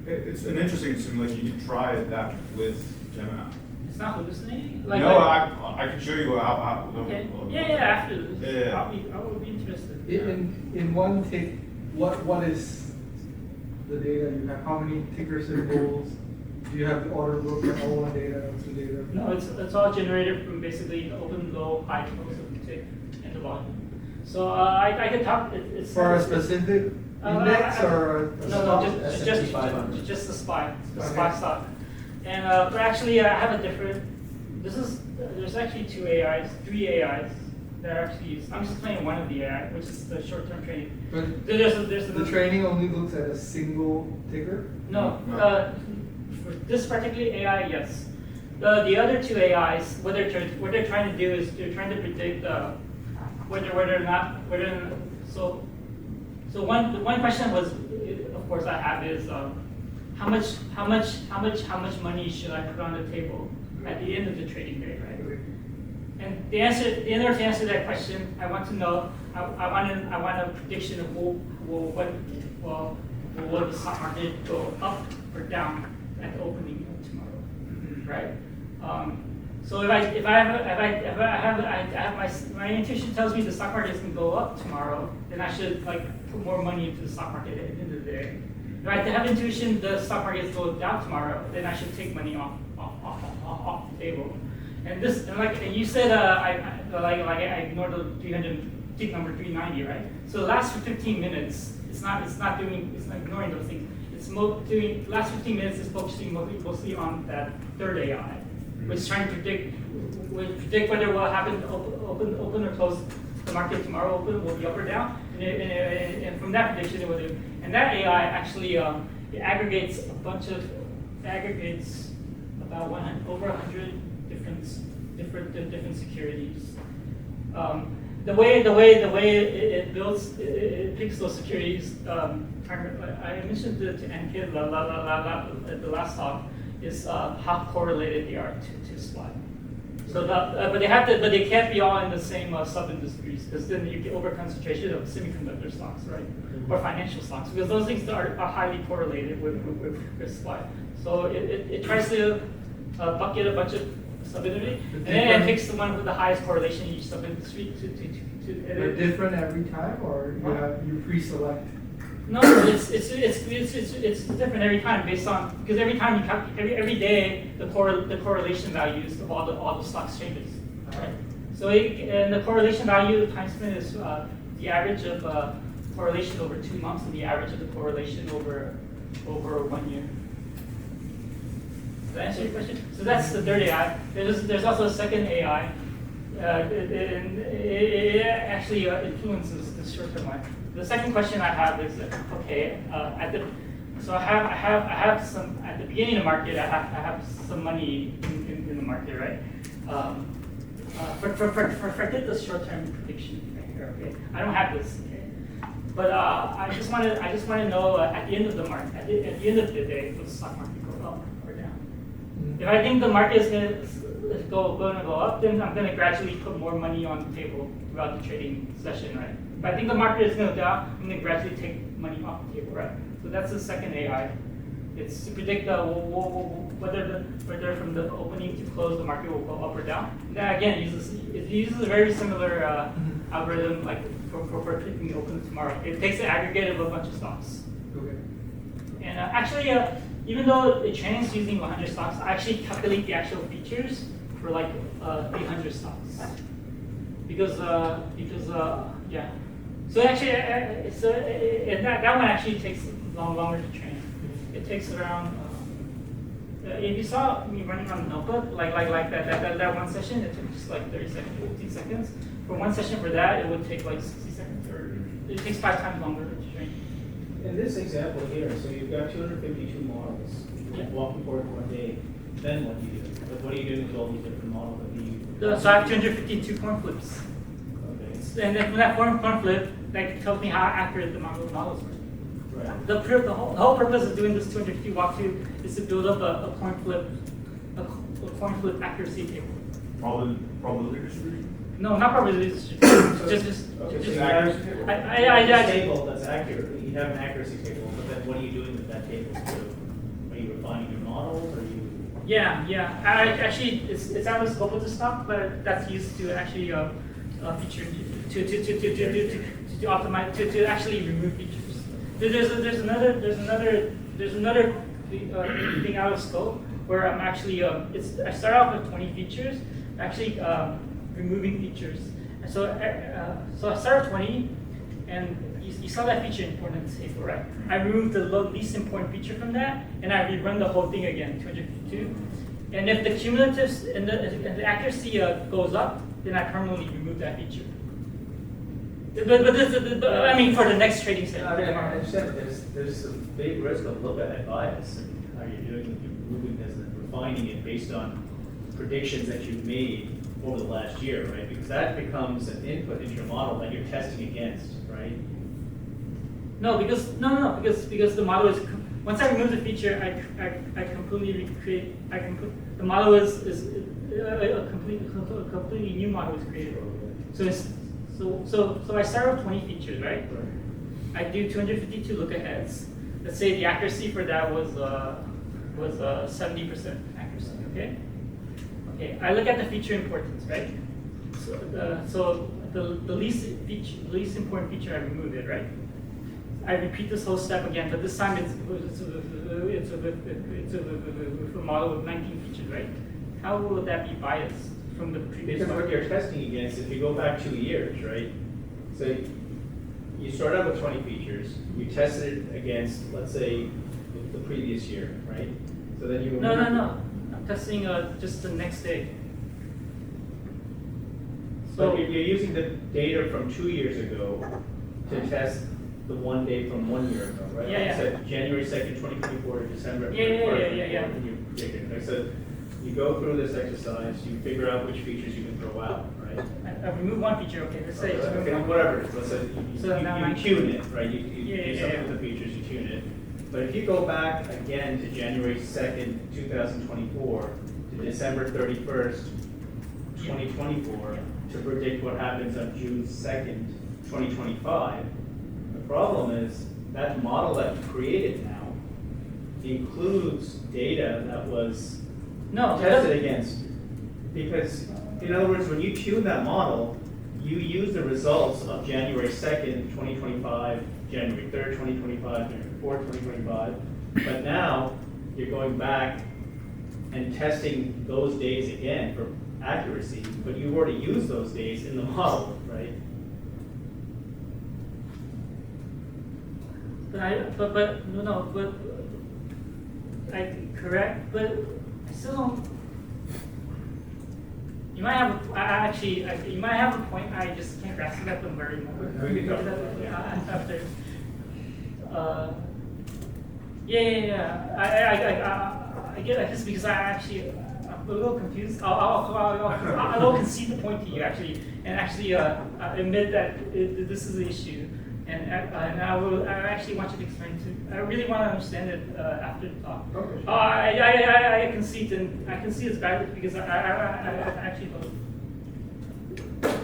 It's an interesting simulation. You can try that with Gemini. It's not hallucinating. No, I can show you how. Okay. Yeah. After this, Yeah. I will be interested. In one tick, what is the data you have? How many ticker symbols? Do you have the order book and all one data, two data? No, it's all generated from basically the open, low, high close of the tick and the volume. So I can talk. It's For a specific index or a stock? just the SPY stock. And but actually, I have a different. There's actually three AIs that are actually used. I'm just playing one of the AI, which is the short-term training. But There's the training only looks at a single ticker? No, for this particular AI, yes. The other two AIs, what they're trying to do is they're trying to predict whether or not. So one question was, of course, I have is how much money should I put on the table at the end of the trading day, right? And in order to answer that question, I want to know. I want a prediction of will the stock market go up or down at the opening of tomorrow, right? So if my intuition tells me the stock market is going to go up tomorrow, then I should put more money into the stock market at the end of the day. If I have intuition the stock market is going down tomorrow, then I should take money off the table. And you said I ignored the 300 tick number 390, right? So the last 15 minutes, it's not ignoring those things. It's doing last 15 minutes is focusing mostly on that third AI, which is trying to predict whether what will happen open or close the market tomorrow. Open will be up or down, and from that prediction it will do. And that AI actually it aggregates about over 100 different securities. The way it builds, it picks those securities. I mentioned to Ankit at the last talk. is how correlated they are to supply. So but they can't be all in the same sub-industries, because then you get overconcentration of semiconductor stocks, right, or financial stocks, because those things are highly correlated with supply. So it tries to bucket a bunch of sub-industry, and then it picks the one with the highest correlation in each sub-industry They're different every time, or you pre-select? No, it's different every time based on, because every time every day the correlation values of all the stocks changes. Right? So and the correlation value time spent is the average of correlation over 2 months and the average of the correlation over 1 year. Does that answer your question? So that's the third AI. There's also a second AI. It actually influences the short-term life. The second question I have is, okay, so I have some at the beginning of the market. I have some money in the market, right? Forget the short-term prediction right here. Okay, I don't have this. Okay, but I just want to know at the end of the market, at the end of the day, will the stock market go up or down? If I think the market is going to go up, then I'm going to gradually put more money on the table throughout the trading session, right? If I think the market is going to go down, I'm going to gradually take money off the table, right? So that's the second AI. It's to predict whether from the opening to close the market will go up or down. And then again, it uses a very similar algorithm like for predicting the open tomorrow. It takes the aggregate of a bunch of stocks. Okay. And actually, even though it trains using 100 stocks, I actually calculate the actual features for like 800 stocks. Because yeah. So actually, that one actually takes longer to train. It takes around. If you saw me running on the notebook, like that one session, it took just like 30 seconds, 15 seconds. For one session for that, it would take like 60 seconds, or it takes 5 times longer to train. In this example here, so you've got 252 models. Yeah. Walking forward one day, then what do you do? Like, what are you doing with all these different models? So I have 252 coin flips. Okay. And then from that coin flip, that tells me how accurate the models are. Right. The whole purpose of doing this 250 walkthrough is to build up a coin flip accuracy table. Probability distribution? No, not probability distribution. Okay, just so you have I a table that's accurate. You have an accuracy table, but then what are you doing with that table? So are you refining your models? Or are you? Yeah. Actually, it's out of the scope of this talk, but that's used to actually feature to optimize to actually remove features. There's another thing out of scope where I'm actually I start off with 20 features, actually removing features. And so I start with 20, and you saw that feature importance table, right? I removed the least important feature from that, and I rerun the whole thing again, 252. And if the cumulatives and the accuracy goes up, then I permanently remove that feature. But I mean, for the next trading session. I understand there's a big risk of look-ahead bias and how you're doing removing this and refining it based on predictions that you've made over the last year, right? Because that becomes an input into your model that you're testing against, right? No, because the model is once I remove the feature, I completely recreate. The model is a completely new model is created. So I start with 20 features, right? I do 252 look-aheads. Let's say the accuracy for that was 70% accuracy. Okay. I look at the feature importance, right? So the least important feature, I remove it, right? I repeat this whole step again, but this time it's a model with 19 features, right? How will that be biased from the previous Because one? what you're testing against, if you go back 2 years, right? So you start out with 20 features, you tested it against, let's say, the previous year, right? So then you No. I'm testing just the next day. So So you're using the data from 2 years ago to test the one day from 1 year ago, right? Yeah. You said January 2nd, 2024 to December 31st. Yeah. And you predict it, right? So you go through this exercise, you figure out which features you can throw out, right? I remove one feature. Okay, let's say it's Okay, one. whatever it is, let's say So now you 19. tune it, right? You Yeah. do something with the features, you tune it. But if you go back again to January 2nd, 2024, to December 31st, 2024, to predict what happens on June 2nd, 2025, the problem is that model that you created now includes data that was tested against. Because, in other words, when you tune that model, you use the results of January 2nd, 2025, January 3rd, 2025, January 4th, 2025. But now you're going back and testing those days again for accuracy, but you've already used those days in the model, right? Correct, but I still don't. You might have, you might have a point. I just can't grasp it at the very moment. After, I get it just because I'm a little confused. I will concede the point to you actually, and actually admit that this is the issue. And I actually want you to explain to. I really want to understand it after the talk. Okay. I concede, and I concede it's bad because I actually don't.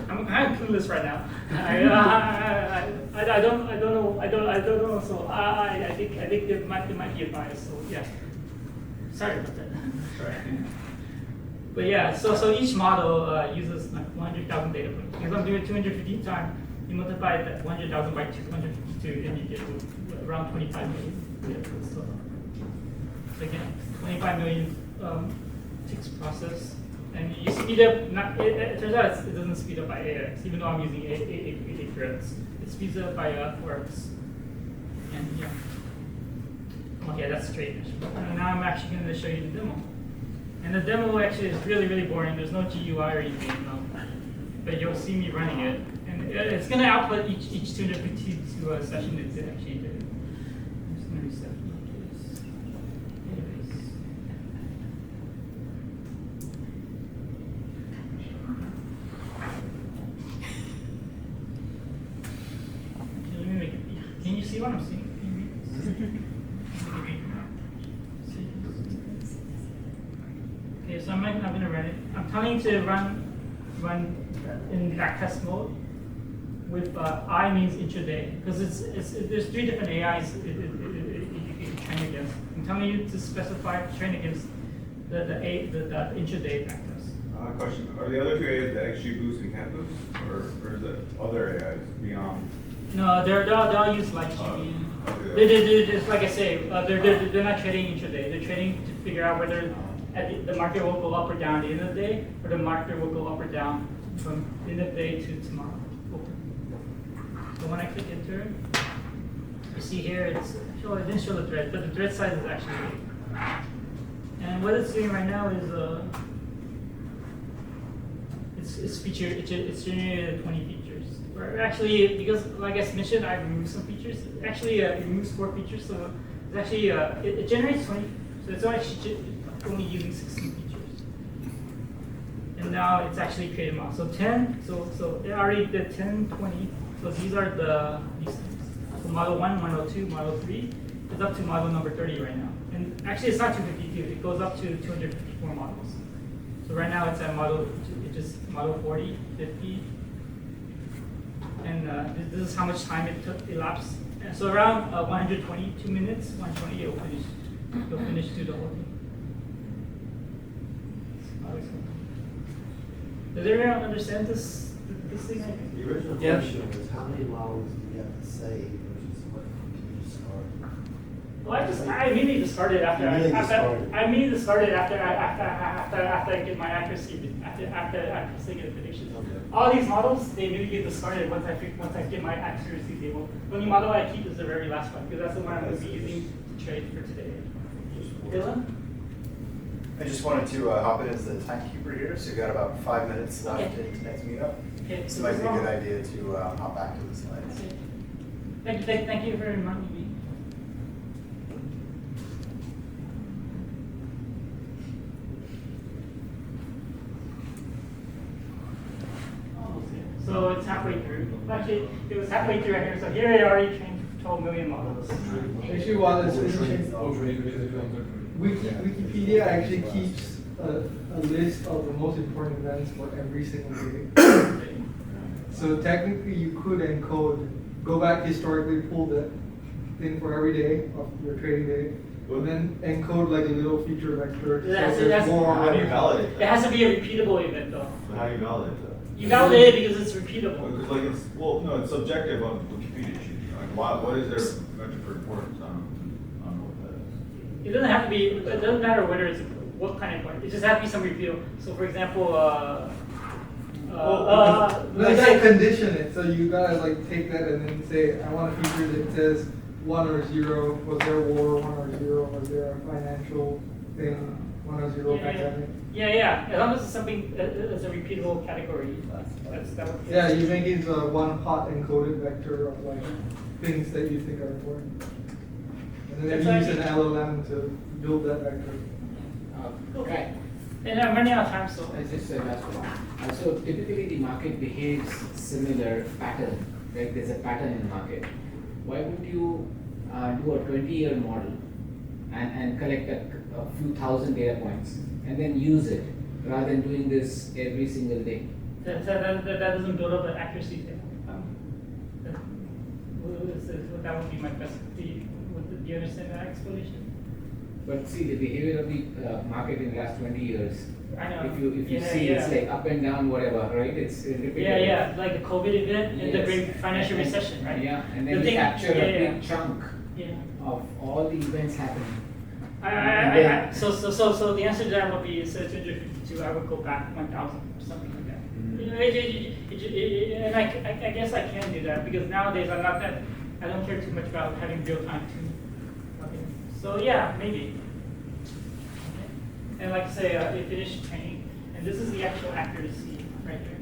I'm kind of clueless right now. I don't know. So I think there might be a bias. So yeah, sorry about that. Right. But yeah, so each model uses like 100,000 data points. Because I'm doing 250 times. You multiply that 100,000 by 252, and you get around 25 million. So again, 25 million ticks process, and you speed up. It turns out it doesn't speed up by AX, even though I'm using 8 threads. It speeds up by 4x. And yeah, okay, that's straight. And now I'm actually going to show you the demo. And the demo actually is really boring. There's no GUI or anything, but you'll see me running it. And it's going to output each 252 session it actually did. I'm just going to reset this database. Okay, let me make it. Can you see what I'm seeing? Okay, so I'm not going to run it. I'm telling you to run in backtest mode. With I means intraday, because there's 3 different AIs you can train against. I'm telling you to specify train against the intraday backtest. Question: are the other 2 AIs the XGBoost and CantBoost, or is it other AIs beyond? No, they all use LightGBM. It's like I say, they're not trading intraday. They're trading to figure out whether the market will go up or down at the end of the day, or the market will go up or down from the end of the day to tomorrow. So when I click enter, you see here it didn't show the thread, but the thread size is actually big. And what it's doing right now is it's generated 20 features. Or actually, because like I mentioned, I removed some features. Actually, it removes 4 features, so it's actually it generates 20. So it's actually only using 16 features. And now it's actually created model. So 10. So it already did 10, 20. So these are these things. So model 1, model 2, model 3 is up to model number 30 right now. And actually it's not 252, it goes up to 254 models. So right now it's at model 40, 50. And this is how much time it took elapsed. And so around 122 minutes, 120 it'll finish through the whole thing. Does everyone understand this thing? The original question was how many models do you have to save versus what can you discard? Well, I immediately discarded after I get my accuracy after seeing the prediction. Okay. All these models they immediately get discarded once I get my accuracy table. The only model I keep is the very last one because that's the one I'm going to be using to trade for today. Dylan? I just wanted to hop in as the timekeeper here, so we've got about 5 minutes left Okay. in tonight's meetup. Okay, So it might be a good idea to hop back to the slides. Okay. Thank you for reminding me. Almost there. So it's halfway through. Actually, it was halfway through right here. So here I already trained 12 million models. Actually, while it's finishing, Wikipedia actually keeps a list of the most important events for every single day. So technically, you could encode, go back historically, pull the thing for every day of your trading day, and then encode like a little feature vector. How do you validate It that? has to be a repeatable event though. So how do you validate that? You validate it because it's repeatable. Because like it's, well, no, it's subjective on Wikipedia sheet. Like, what is their metric for importance? I don't know what that is. It doesn't have to be. It doesn't matter whether it's what kind of point. It just has to be some repeatable. So for example, Like that condition it, so you gotta like take that and then say, I want a feature that says 1 or 0, was there a war, 1 or 0, was there a financial thing, 1 or 0 pandemic. Yeah. As long as it's something as a repeatable category, that would. Yeah, you make it a one hot encoded vector of like things that you think are important. And then you use an LLM to build that vector. Okay. And I'm running out of time, so. I just said last one. So typically the market behaves similar pattern, right? There's a pattern in the market. Why would you do a 20-year model and collect a few thousand data points and then use it rather than doing this every single day? That doesn't build up an accuracy thing. That would be my best. Do you understand that explanation? But see, the behavior of the market in the last 20 years, I know. if you see it's like up and down, whatever, right? It's repeatable. Yeah, like the COVID event and the great financial recession, right? Yeah, and then you capture a big chunk Yeah. of all the events happening. So the answer to that would be instead of 252, I would go back 1,000 or something like that. And I guess I can do that because nowadays I don't care too much about having real time too. Okay. So yeah, maybe. Okay. And like I say, it finished training, and this is the actual accuracy right here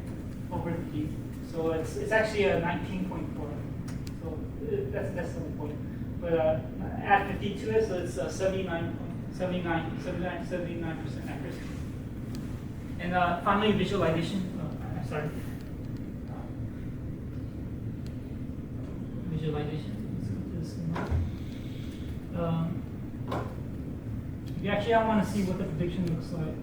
over the D. So it's actually a 19.4. So that's the whole point. But add 50 to it, so it's 79% accuracy. And finally, visualization. I'm sorry. Visualization. Actually, I want to see what the prediction looks like.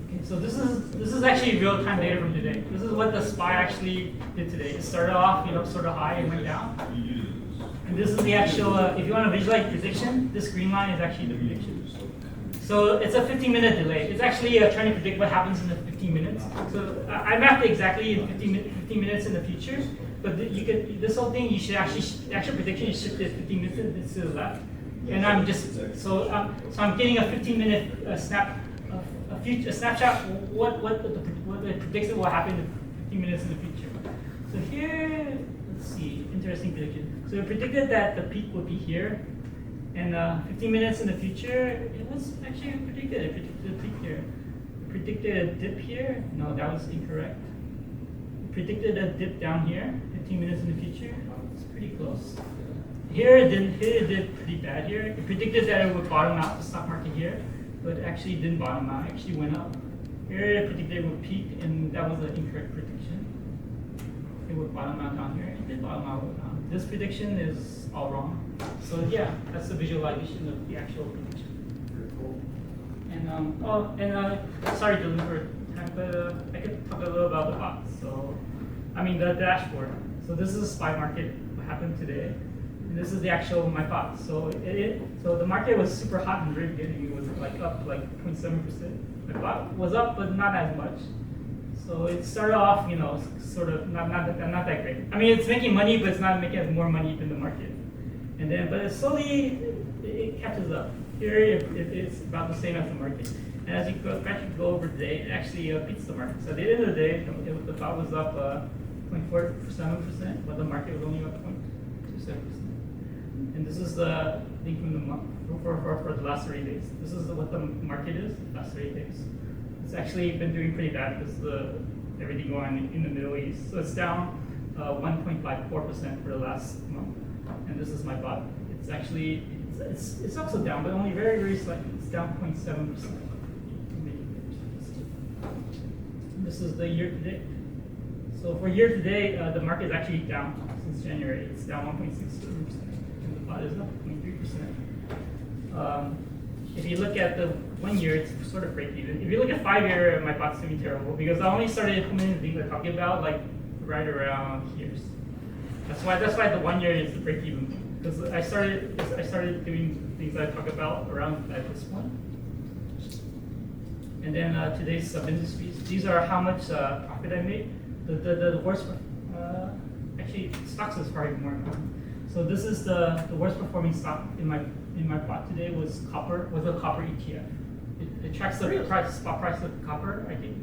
Okay, so this is actually real-time data from today. This is what the SPY actually did today. It started off, sort of high and went down. And this is the actual. If you want to visualize prediction, this green line is actually the prediction. So it's a 15-minute delay. It's actually trying to predict what happens in the 15 minutes. So I mapped it exactly in 15 minutes in the future. But this whole thing, you should actually, the actual prediction is shifted 15 minutes to the left. And I'm just, so I'm getting a 15-minute snapshot what it predicts will happen in 15 minutes in the future. So here, let's see, interesting prediction. So it predicted that the peak would be here. And 15 minutes in the future, it was actually predicted. It predicted a peak here. It predicted a dip here. No, that was incorrect. It predicted a dip down here, 15 minutes in the future. It's pretty close. Here it did pretty bad here. It predicted that it would bottom out the stock market here, but actually it didn't bottom out. It actually went up. Here it predicted it would peak, and that was an incorrect prediction. It would bottom out down here. It did bottom out down. This prediction is all wrong. So yeah, that's the visualization of the actual prediction. And sorry to lose for time, but I could talk a little about the bots. So, the dashboard. So this is a SPY market. What happened today? And this is the actual my bot. So so the market was super hot in the very beginning. It was like up like 0.7%. My bot was up, but not as much. So it started off, sort of not that great. It's making money, but it's not making more money than the market. And then, but slowly it catches up. Here it's about the same as the market. And as you gradually go over the day, it actually beats the market. So at the end of the day, the bot was up 0.47%, but the market was only up 0.27%. And this is the thing from the month for the last 30 days. This is what the market is the last 30 days. It's actually been doing pretty bad because everything going on in the Middle East. So it's down 1.54% for the last month. And this is my bot. It's actually, it's also down, but only very, very slightly. It's down 0.7%. This is the year to date. So for year to date, the market is actually down since January. It's down 1.6%, and the bot is up 0.3%. If you look at the 1 year, it's sort of break even. If you look at 5 year, my bot's gonna be terrible because I only started implementing the things I'm talking about like right around here. That's why the 1 year is the break even. Because I started doing things I talk about around at this point. And then today's sub-industries. These are how much profit I made. The worst, actually stocks is probably more important. So this is the worst performing stock in my bot today was a copper ETF. It tracks the spot price of copper, I think.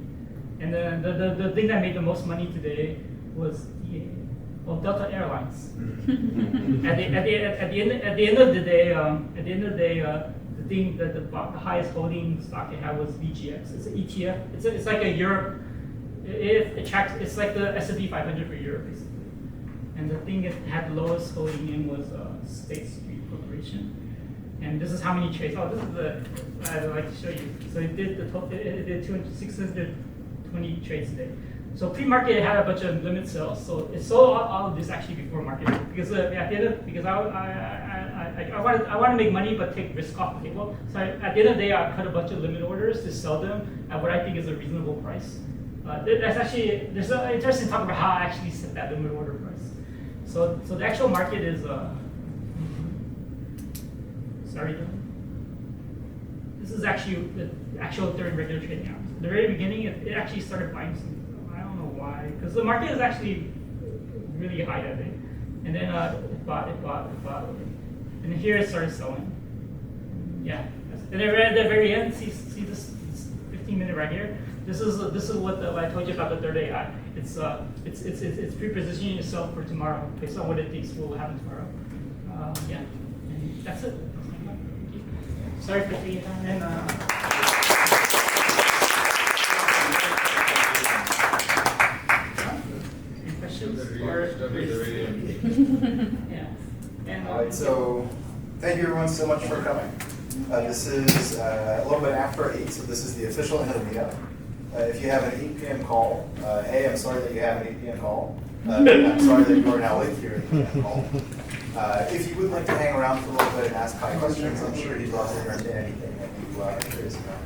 And then the thing that made the most money today was Delta Airlines. At the end of the day, the thing that the highest holding stock it had was VGX. It's an ETF. It's like a Europe. It tracks. It's like the S&P 500 for Europe, basically. And the thing it had the lowest holding in was State Street Corporation. And this is how many trades. Oh, this is the I'd like to show you. So it did the total. It did 620 trades today. So pre-market it had a bunch of limit sales. So it sold all of this actually before market because at the end of, because I want to make money but take risk off the table. So at the end of the day I cut a bunch of limit orders to sell them at what I think is a reasonable price. That's actually there's an interesting talk about how I actually set that limit order price. So the actual market is sorry. This is actually the actual during regular trading hours. At the very beginning it actually started buying some. Why? Because the market is actually really high that day, and then it bought, and here it started selling. Yeah, and then right at the very end, see this 15-minute right here. This is what I told you about the third AI. It's pre-positioning yourself for tomorrow based on what it thinks will happen tomorrow. Yeah, and that's it. Thank you. Sorry for taking time and. All right, so thank you everyone so much for coming. This is a little bit after 8, so this is the official end of the meetup. If you have an 8 p.m. call, A, I'm sorry that you have an 8 p.m. call. I'm sorry that you are now late for your 8 p.m. call. If you would like to hang around for a little bit and ask Kai questions, I'm sure he'd love to hear anything that you are curious about.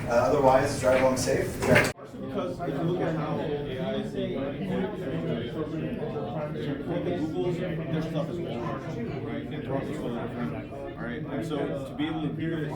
Otherwise, drive home safe. Because if you look at how AI is being Google's their stuff is all right? All right, and so to be able to do this,